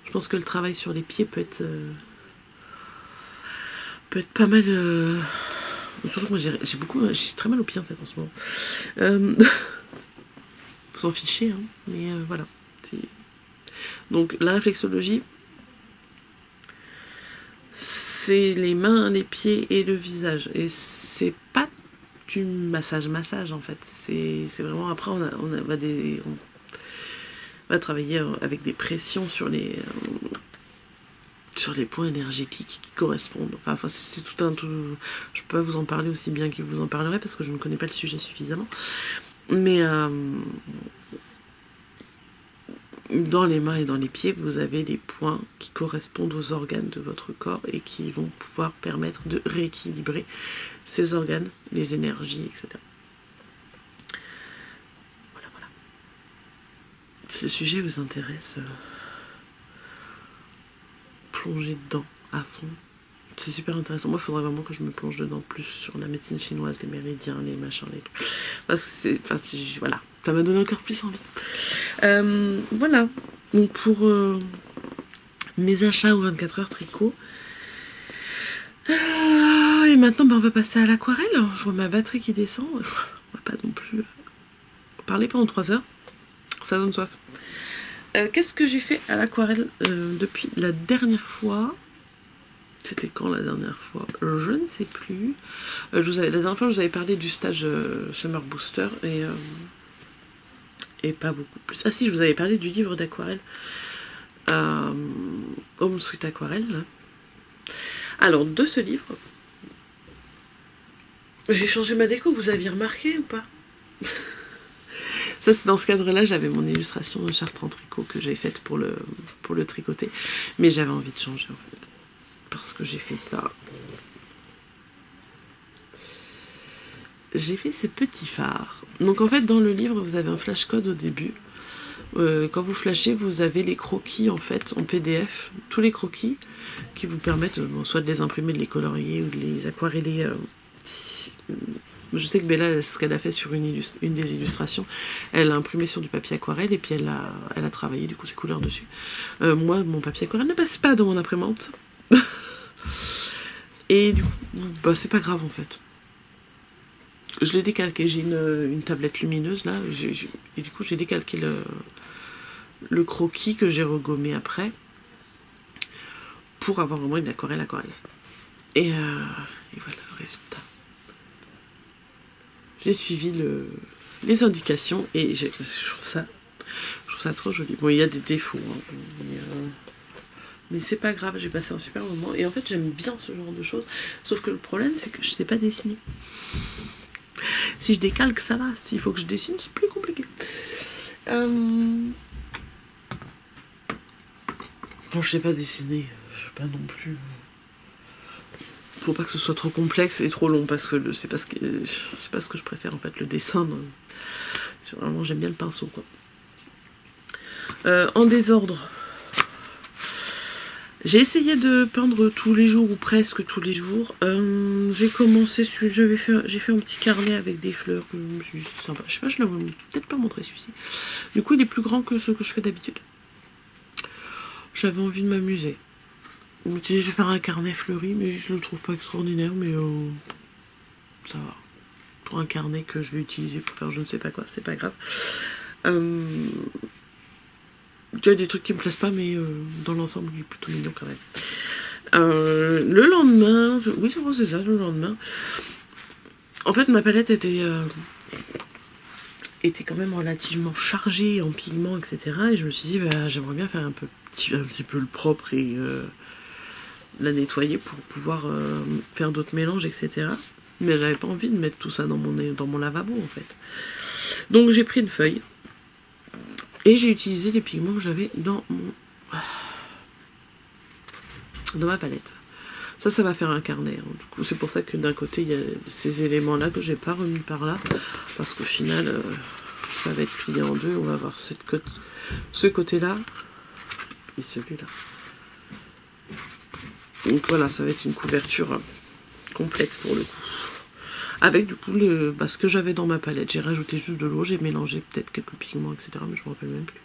je pense que le travail sur les pieds peut être pas mal... Surtout que moi, j'ai très mal aux pieds, en fait, en ce moment. Vous s'en fichez, hein. Mais voilà. Donc, la réflexologie... c'est les mains, les pieds et le visage. Et c'est pas du massage en fait. C'est vraiment après on va travailler avec des pressions sur les points énergétiques qui correspondent. Enfin c'est je peux vous en parler aussi bien qu'il vous en parlerait parce que je ne connais pas le sujet suffisamment. Mais dans les mains et dans les pieds, vous avez des points qui correspondent aux organes de votre corps et qui vont pouvoir permettre de rééquilibrer ces organes, les énergies, etc. Voilà. Si le sujet vous intéresse, plongez dedans à fond. C'est super intéressant. Moi, il faudrait vraiment que je me plonge dedans plus sur la médecine chinoise, les méridiens, les machins, les trucs. Voilà. Ça m'a donné encore plus envie. Voilà. Donc pour mes achats aux 24 heures tricot. Et maintenant, on va passer à l'aquarelle. Je vois ma batterie qui descend. On va pas non plus parler pendant 3 heures. Ça donne soif. Qu'est-ce que j'ai fait à l'aquarelle depuis la dernière fois? C'était quand la dernière fois? Je ne sais plus. La dernière fois, je vous avais parlé du stage Summer Booster et pas beaucoup plus. Ah si, je vous avais parlé du livre d'aquarelle. Home Sweet Aquarelle. Là. Alors, de ce livre, j'ai changé ma déco, vous aviez remarqué ou pas? Ça, c'est dans ce cadre-là, j'avais mon illustration de charte en tricot que j'ai faite pour le tricoter. Mais j'avais envie de changer en fait. Parce que j'ai fait ça. J'ai fait ces petits phares. Donc en fait, dans le livre, vous avez un flash code au début. Quand vous flashez, vous avez les croquis en fait en PDF, tous les croquis qui vous permettent soit de les imprimer, de les colorier ou de les aquareller. Je sais que Bella, ce qu'elle a fait sur une des illustrations, elle a imprimé sur du papier aquarelle et puis elle a travaillé du coup ses couleurs dessus. Moi, mon papier aquarelle ne passe pas dans mon imprimante. Et du coup, c'est pas grave en fait. Je l'ai décalqué, j'ai une tablette lumineuse là, et du coup j'ai décalqué le croquis que j'ai regommé après pour avoir vraiment une aquarelle. Et voilà le résultat. J'ai suivi les indications et je trouve ça trop joli. Bon, il y a des défauts, hein, mais c'est pas grave, j'ai passé un super moment. Et en fait, j'aime bien ce genre de choses. Sauf que le problème, c'est que je sais pas dessiner. Si je décalque, ça va. S'il faut que je dessine, c'est plus compliqué. Bon, je sais pas dessiner, je sais pas non plus. Faut pas que ce soit trop complexe et trop long parce que c'est pas ce que je préfère en fait, le dessin. Vraiment, j'aime bien le pinceau quoi. En désordre. J'ai essayé de peindre tous les jours ou presque tous les jours. J'ai commencé, j'ai fait un petit carnet avec des fleurs. C'est sympa. Je sais pas, je l'ai peut-être pas montré celui-ci. Du coup, il est plus grand que ce que je fais d'habitude. J'avais envie de m'amuser. Je vais faire un carnet fleuri, mais je le trouve pas extraordinaire, mais ça va. Pour un carnet que je vais utiliser pour faire je ne sais pas quoi, c'est pas grave. Il y a des trucs qui me plaisent pas, mais dans l'ensemble, il est plutôt mignon quand même. Le lendemain, oui c'est ça, le lendemain. En fait, ma palette était quand même relativement chargée en pigments, etc. Et je me suis dit, bah, j'aimerais bien faire un petit peu le propre et la nettoyer pour pouvoir faire d'autres mélanges, etc. Mais j'avais pas envie de mettre tout ça dans mon lavabo, en fait. Donc j'ai pris une feuille. Et j'ai utilisé les pigments que j'avais dans ma palette. Ça va faire un carnet. Hein. Du coup, c'est pour ça que d'un côté, il y a ces éléments-là que j'ai pas remis par là. Parce qu'au final, ça va être plié en deux. On va avoir ce côté-là et celui-là. Donc voilà, ça va être une couverture complète pour le coup. Avec du coup ce que j'avais dans ma palette. J'ai rajouté juste de l'eau, j'ai mélangé peut-être quelques pigments, etc. Mais je me rappelle même plus.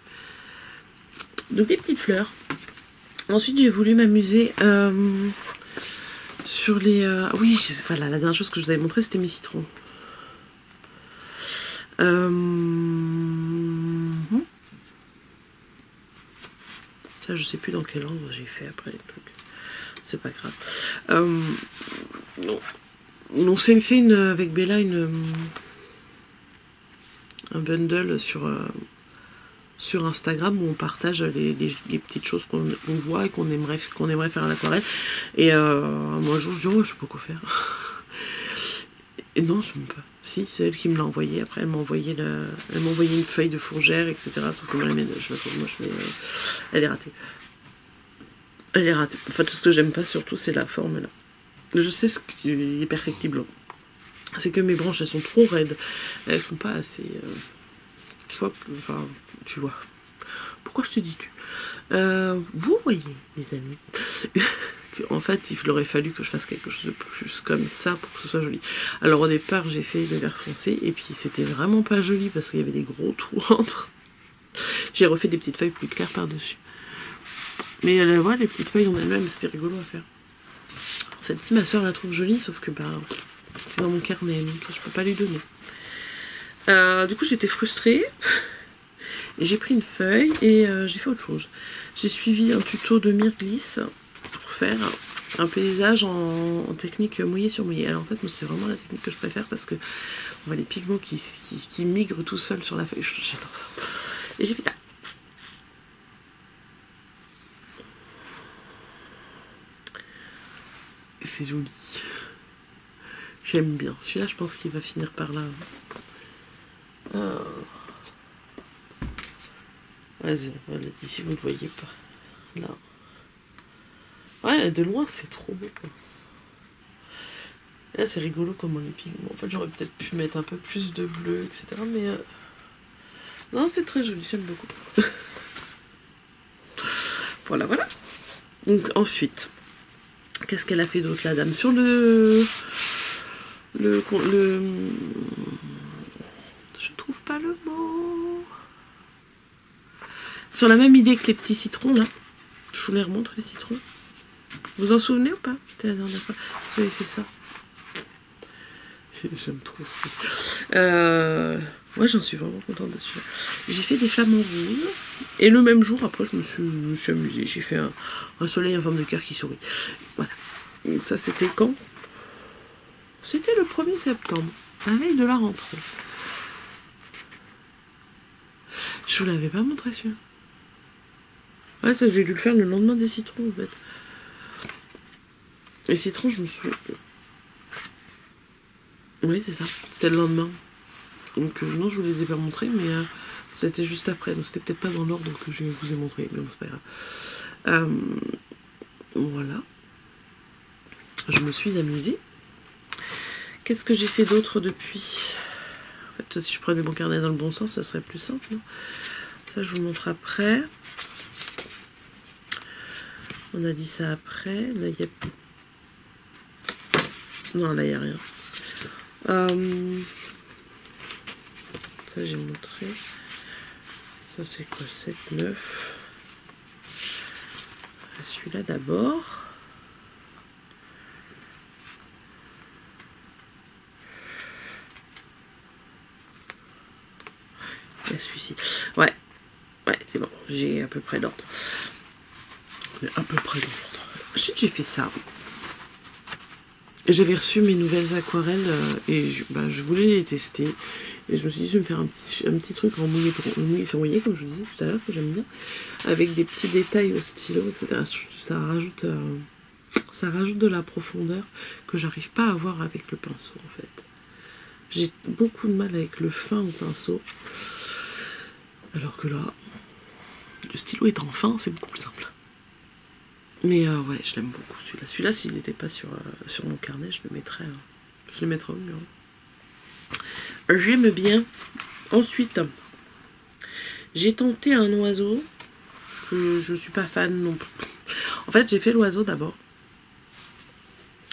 Donc des petites fleurs. Ensuite j'ai voulu m'amuser sur les... oui, voilà, la dernière chose que je vous avais montré c'était mes citrons. Ça je sais plus dans quel ordre j'ai fait après les trucs. C'est pas grave. Non. On s'est fait avec Bella un bundle sur Instagram où on partage les petites choses qu'on voit et qu'on aimerait faire à l'aquarelle. Et moi un jour je dis oh, je sais pas quoi faire. Et non, je sais même pas. Si, c'est elle qui me l'a envoyé. Après elle m'a envoyé une feuille de fourgère, etc. Sauf que moi la mienne, elle est ratée. Elle est ratée. En fait, ce que j'aime pas surtout, c'est la forme là. Je sais ce qui est perfectible. C'est que mes branches, elles sont trop raides. Elles sont pas assez... tu vois, enfin, tu vois. Pourquoi je te dis tu vous voyez, les amis, en fait, il aurait fallu que je fasse quelque chose de plus comme ça pour que ce soit joli. Alors au départ, j'ai fait le vert foncé, et puis c'était vraiment pas joli parce qu'il y avait des gros trous entre. J'ai refait des petites feuilles plus claires par-dessus. Mais voilà, les petites feuilles en elles-mêmes, c'était rigolo à faire. Celle-ci, ma soeur la trouve jolie, sauf que bah, c'est dans mon carnet, donc je peux pas lui donner. Du coup, j'étais frustrée. Et j'ai pris une feuille et j'ai fait autre chose. J'ai suivi un tuto de Myrgliss pour faire un paysage en technique mouillé sur mouillé. Alors en fait, moi, c'est vraiment la technique que je préfère parce que on voit les pigments qui migrent tout seuls sur la feuille. J'adore ça. Et j'ai fait ça. C'est joli. J'aime bien. Celui-là, je pense qu'il va finir par là. Vas-y, voilà, d'ici vous ne le voyez pas. Là. Ouais, de loin, c'est trop beau. Quoi. Là, c'est rigolo comment les pigments. En fait, j'aurais peut-être pu mettre un peu plus de bleu, etc. Mais non, c'est très joli, j'aime beaucoup. Voilà, voilà. Donc ensuite, qu'est-ce qu'elle a fait d'autre, la dame? Sur je trouve pas le mot. Sur la même idée que les petits citrons, là. Je vous les remontre, les citrons. Vous en souvenez ou pas? C'était la dernière fois que j'avais fait ça. J'aime trop ça. Ouais, j'en suis vraiment contente dessus. J'ai fait des flamants rouges. Et le même jour, après, je me suis amusée. J'ai fait un soleil en forme de cœur qui sourit. Voilà. Et ça, c'était quand? C'était le 1er septembre. La veille de la rentrée. Je vous l'avais pas montré, celui-là. Ouais, ça, j'ai dû le faire le lendemain des citrons, en fait. Les citrons, je me souviens. Oui, c'est ça. C'était le lendemain. Donc, non, je vous les ai pas montrés, mais C'était juste après, donc c'était peut-être pas dans l'ordre que je vous ai montré, mais bon, c'est pas grave. Voilà. Je me suis amusée. Qu'est-ce que j'ai fait d'autre depuis? En fait, si je prenais mon carnet dans le bon sens, ça serait plus simple. Non, ça, je vous montre après. On a dit ça après. Là, il y a... Non, là, il n'y a rien. Ça, j'ai montré. Ça, c'est quoi? 7, 9. Celui-là, d'abord. Il y a celui-ci. Ouais, c'est bon. J'ai à peu près l'ordre. À peu près l'ordre. Ensuite, j'ai fait ça. J'avais reçu mes nouvelles aquarelles et je voulais les tester. Et je me suis dit, je vais me faire un petit truc en mouillé sur mouillé, comme je vous disais tout à l'heure, que j'aime bien. Avec des petits détails au stylo, etc. Ça rajoute de la profondeur que j'arrive pas à avoir avec le pinceau, en fait. J'ai beaucoup de mal avec le fin au pinceau. Alors que là, le stylo étant fin, c'est beaucoup plus simple. Mais ouais, je l'aime beaucoup celui-là. Celui-là, s'il n'était pas sur mon carnet, je le mettrais au mur. J'aime bien. Ensuite, j'ai tenté un oiseau que je suis pas fan non plus. En fait, j'ai fait l'oiseau d'abord.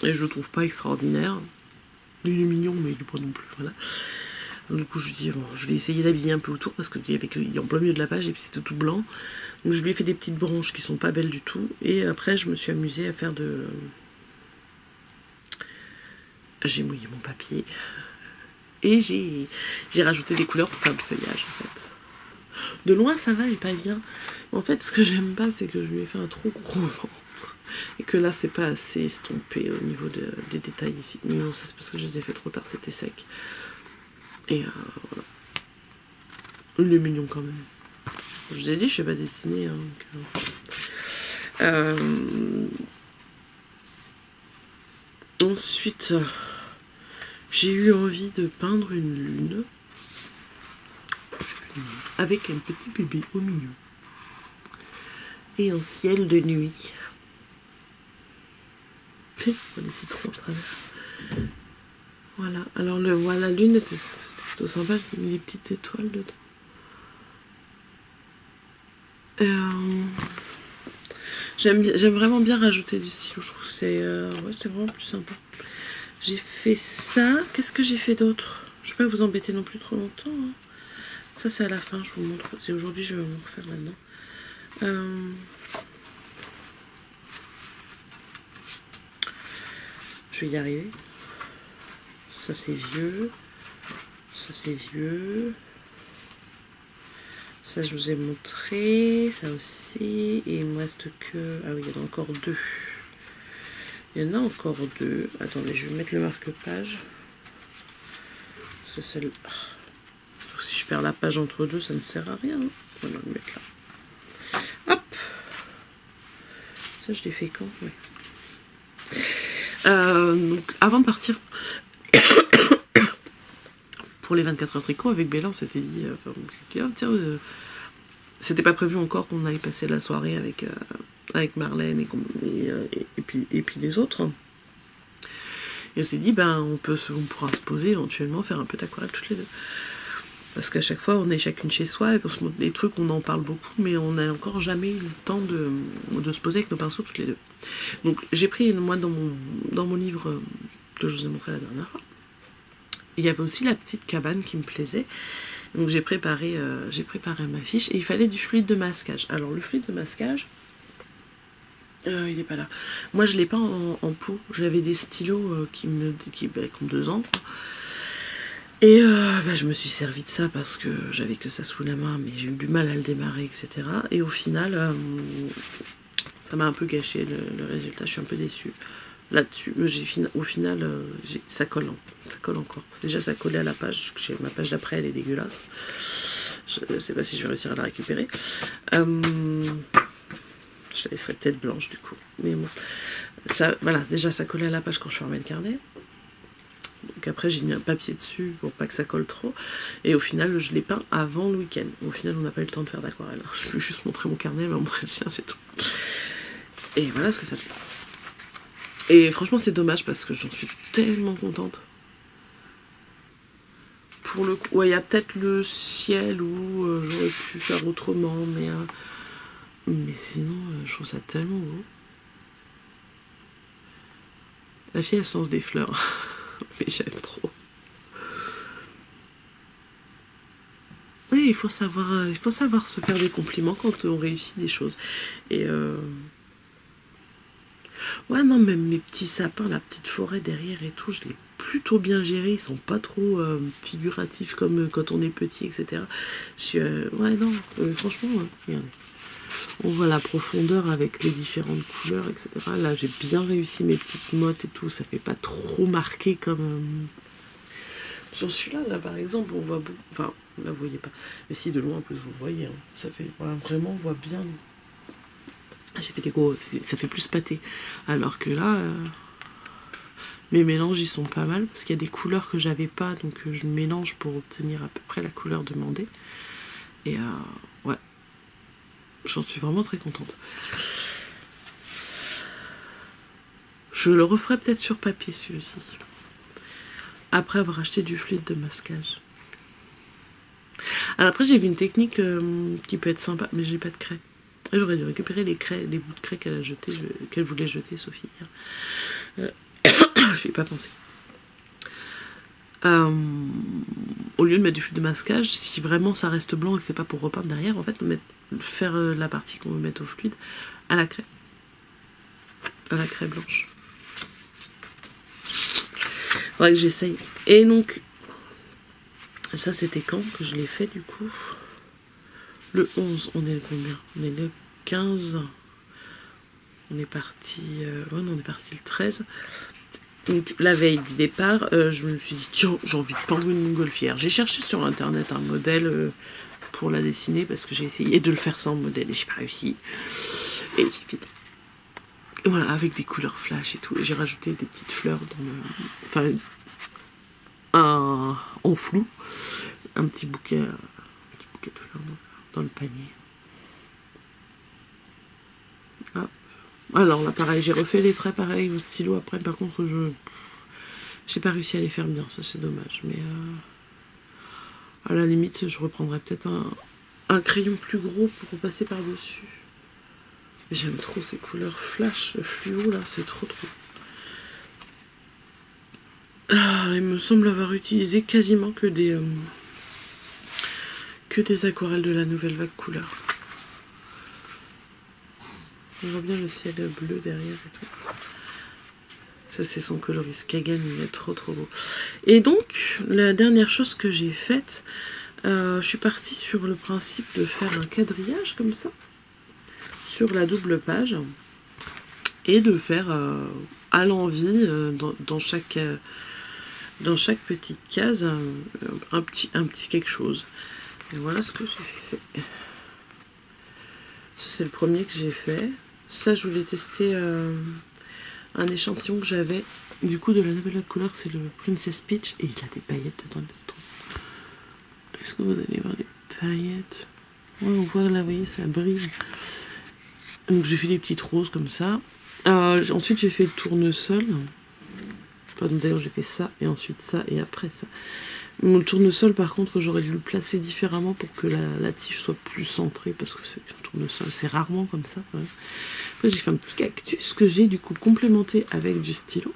Et je le trouve pas extraordinaire. Il est mignon, mais il est pas non plus. Voilà. Du coup, je dis, bon, je vais essayer d'habiller un peu autour parce qu'il est en plein milieu de la page et puis c'était tout blanc. Donc je lui ai fait des petites branches qui sont pas belles du tout. Et après, je me suis amusée à faire J'ai mouillé mon papier. Et j'ai rajouté des couleurs pour faire du feuillage, en fait. De loin, ça va, il est pas bien. En fait, ce que j'aime pas, c'est que je lui ai fait un trop gros ventre. Et que là, c'est pas assez estompé au niveau des détails ici. Mais non, ça c'est parce que je les ai fait trop tard, c'était sec. Et voilà. Il est mignon quand même. Je vous ai dit, je sais pas dessiner. Hein, ensuite, j'ai eu envie de peindre une lune. Avec un petit bébé au milieu. Et un ciel de nuit. Les citrons à travers. Voilà. Alors la lune c'était plutôt sympa. J'ai mis des petites étoiles dedans. J'aime vraiment bien rajouter du stylo. Je trouve que c'est vraiment plus sympa. J'ai fait ça. Qu'est-ce que j'ai fait d'autre? Je ne vais pas vous embêter non plus trop longtemps. Hein. Ça c'est à la fin. Je vous montre. C'est aujourd'hui je vais vous refaire maintenant. Je vais y arriver. Ça c'est vieux. Ça c'est vieux. Ça je vous ai montré. Ça aussi. Et il me reste que... Ah oui, il y en a encore deux. Il y en a encore deux. Attendez, je vais mettre le marque-page. C'est celle... Sauf si je perds la page entre deux, ça ne sert à rien. Hein. On va le mettre là. Hop. Ça je l'ai fait quand? Ouais. Donc avant de partir pour les 24 heures tricot avec Bella, on s'était dit, c'était pas prévu encore qu'on allait passer la soirée avec Marlène et puis les autres. Et on s'est dit, ben on pourra se poser éventuellement, faire un peu d'aquarelle toutes les deux. Parce qu'à chaque fois, on est chacune chez soi, et pour les trucs, on en parle beaucoup, mais on n'a encore jamais eu le temps de se poser avec nos pinceaux toutes les deux. Donc j'ai pris, moi, dans mon livre que je vous ai montré la dernière fois, il y avait aussi la petite cabane qui me plaisait. Donc j'ai préparé ma fiche, et il fallait du fluide de masquage. Alors le fluide de masquage, il n'est pas là. Moi, je ne l'ai pas en pot. J'avais des stylos qui ont 2 ans, quoi. Et je me suis servi de ça parce que j'avais que ça sous la main, mais j'ai eu du mal à le démarrer, etc. Et au final, ça m'a un peu gâché le résultat. Je suis un peu déçue là-dessus. Au final, ça colle encore. Déjà, ça collait à la page. Ma page d'après, elle est dégueulasse. Je ne sais pas si je vais réussir à la récupérer. Je la laisserai peut-être blanche du coup. Mais bon, ça, voilà, déjà, ça collait à la page quand je fermais le carnet. Donc après j'ai mis un papier dessus pour pas que ça colle trop. Et au final je l'ai peint avant le week-end. Au final on n'a pas eu le temps de faire d'aquarelle. Je lui ai juste montré mon carnet, elle m'a montré le sien, c'est tout. Et voilà ce que ça fait. Et franchement c'est dommage parce que j'en suis tellement contente. Pour le coup, ouais, il y a peut-être le ciel où j'aurais pu faire autrement, mais sinon je trouve ça tellement beau. La fille elle se lance des fleurs, mais j'aime trop. Oui, il faut savoir se faire des compliments quand on réussit des choses. Et ouais, non, même mes petits sapins, la petite forêt derrière et tout, je l'ai plutôt bien géré. Ils sont pas trop figuratifs comme quand on est petit, etc. Ouais, non, franchement, regardez. On voit la profondeur avec les différentes couleurs, etc. Là, j'ai bien réussi mes petites mottes et tout. Ça fait pas trop marqué comme... Sur celui-là, là, par exemple, on voit beaucoup... Enfin, là, vous voyez pas. Mais si, de loin, en plus, vous le voyez. Hein. Ça fait... Ouais, vraiment, on voit bien... J'ai fait des gros... Ça fait plus pâté. Alors que là... Mes mélanges, ils sont pas mal. Parce qu'il y a des couleurs que j'avais pas. Donc, je mélange pour obtenir à peu près la couleur demandée. Et ouais. J'en suis vraiment très contente. Je le referai peut-être sur papier, celui-ci. Après avoir acheté du fluide de masquage. Alors après, j'ai vu une technique qui peut être sympa, mais j'ai pas de craie. J'aurais dû récupérer les bouts de craie qu'elle a jeté, qu'elle voulait jeter, Sophie. Je n'y ai pas pensé. Au lieu de mettre du fluide de masquage, si vraiment ça reste blanc et que c'est pas pour repeindre derrière, en fait, faire la partie qu'on veut mettre au fluide à la craie. À la craie blanche. Faudrait que j'essaye. Et donc, ça c'était quand que je l'ai fait du coup? Le 11, on est le combien? On est le 15. On est parti... ouais, non, on est parti le 13. Donc la veille du départ, je me suis dit, tiens, j'ai envie de peindre une montgolfière. J'ai cherché sur internet un modèle pour la dessiner parce que j'ai essayé de le faire sans modèle et j'ai pas réussi. Et voilà, avec des couleurs flash et tout. J'ai rajouté des petites fleurs dans le... Enfin, en flou. Un petit bouquet de fleurs dans le panier. Ah. Alors là, pareil, j'ai refait les traits pareil au stylo. Après, par contre, j'ai pas réussi à les faire bien. Ça, c'est dommage. Mais à la limite, je reprendrai peut-être un crayon plus gros pour repasser par-dessus. J'aime trop ces couleurs flash, fluo, là. C'est trop. Il me semble avoir utilisé quasiment que des aquarelles de la nouvelle vague couleur. On voit bien le ciel bleu derrière et tout. Ça c'est son coloris Kagan, il est trop beau. Et donc, la dernière chose que j'ai faite, je suis partie sur le principe de faire un quadrillage comme ça, sur la double page, et de faire à l'envie, dans chaque petite case, un petit quelque chose. Et voilà ce que j'ai fait. C'est le premier que j'ai fait. Ça, je voulais tester un échantillon que j'avais du coup de la nouvelle couleur, c'est le Princess Peach, et il a des paillettes dedans. Est-ce que vous allez voir les paillettes? Ouais, on voit là, vous voyez, ça brille. Donc j'ai fait des petites roses comme ça. Ensuite j'ai fait le tournesol. Enfin, d'ailleurs j'ai fait ça, et ensuite ça, et après ça. Le tournesol par contre j'aurais dû le placer différemment pour que la tige soit plus centrée, parce que c'est un tournesol, c'est rarement comme ça. Ouais. Après j'ai fait un petit cactus que j'ai du coup complémenté avec du stylo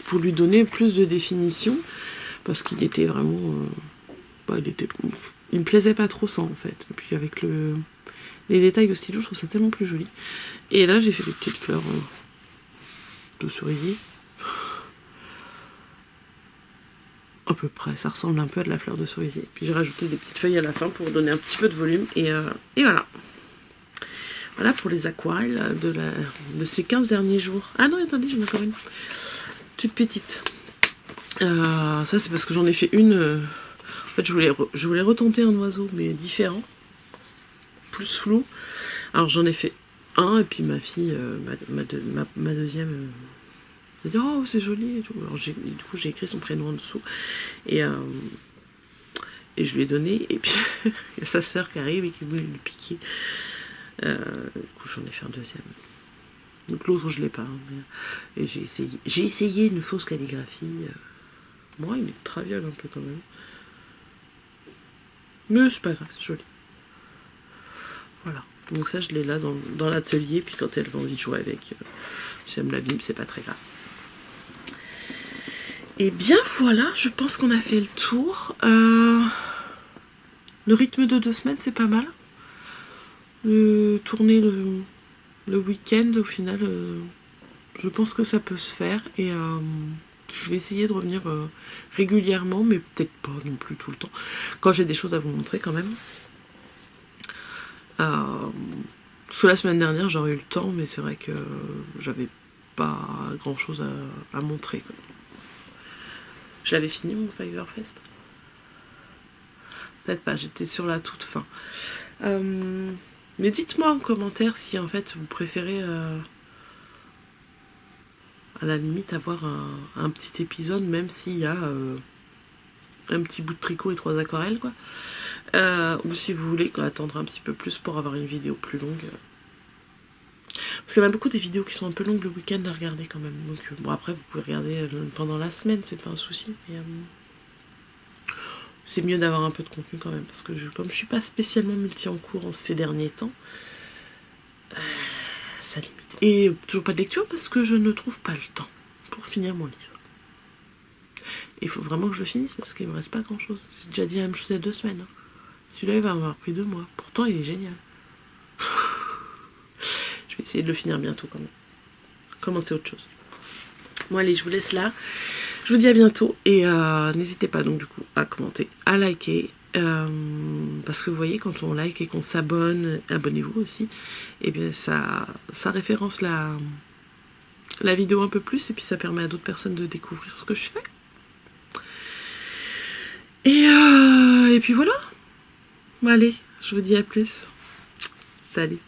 pour lui donner plus de définition, parce qu'il était vraiment... il me plaisait pas trop ça en fait. Et puis avec les détails au stylo, je trouve ça tellement plus joli. Et là j'ai fait des petites fleurs de cerisier. À peu près, ça ressemble un peu à de la fleur de cerisier. Puis j'ai rajouté des petites feuilles à la fin pour donner un petit peu de volume. Et voilà. Voilà pour les aquarelles de ces 15 derniers jours. Ah non, attendez, j'en ai encore une. Toute petite. Ça, c'est parce que j'en ai fait une... en fait, je voulais retenter un oiseau, mais différent. Plus flou. Alors, j'en ai fait un, et puis ma fille, ma deuxième... Elle a dit oh c'est joli et tout. Alors du coup j'ai écrit son prénom en dessous et je lui ai donné et puis il y a sa sœur qui arrive et qui veut lui piquer. Du coup j'en ai fait un deuxième. Donc l'autre je l'ai pas. Et j'ai essayé une fausse calligraphie. Moi il est traviole un peu quand même. Mais c'est pas grave, c'est joli. Voilà. Donc ça je l'ai là dans l'atelier. Puis quand elle a envie de jouer avec, si elle me l'abîme, c'est pas très grave. Et bien voilà, je pense qu'on a fait le tour. Le rythme de 2 semaines, c'est pas mal. Tourner le week-end, au final, je pense que ça peut se faire. Et je vais essayer de revenir régulièrement, mais peut-être pas non plus tout le temps. Quand j'ai des choses à vous montrer quand même. Parce que la semaine dernière, j'aurais eu le temps, mais c'est vrai que j'avais pas grand-chose à montrer, quoi. Je l'avais fini mon Fiverfest. Peut-être pas, j'étais sur la toute fin. Mais dites-moi en commentaire si en fait vous préférez à la limite avoir un petit épisode, même s'il y a un petit bout de tricot et 3 aquarelles, quoi. Ou si vous voulez attendre un petit peu plus pour avoir une vidéo plus longue. Parce qu'il y en a beaucoup des vidéos qui sont un peu longues le week-end à regarder quand même. Donc bon, après vous pouvez regarder pendant la semaine, c'est pas un souci. C'est mieux d'avoir un peu de contenu quand même, parce que comme je suis pas spécialement multi en cours ces derniers temps, ça limite. Et toujours pas de lecture parce que je ne trouve pas le temps pour finir mon livre. Il faut vraiment que je le finisse parce qu'il me reste pas grand chose. J'ai déjà dit la même chose il y a 2 semaines. Celui-là il va avoir pris 2 mois. Pourtant il est génial. Je vais essayer de le finir bientôt quand même. Commencer autre chose. Bon allez, je vous laisse là. Je vous dis à bientôt et n'hésitez pas donc du coup à commenter, à liker, parce que vous voyez quand on like et qu'on s'abonne, abonnez-vous aussi, et bien ça référence la vidéo un peu plus et puis ça permet à d'autres personnes de découvrir ce que je fais. Et puis voilà. Bon, allez, je vous dis à plus. Salut.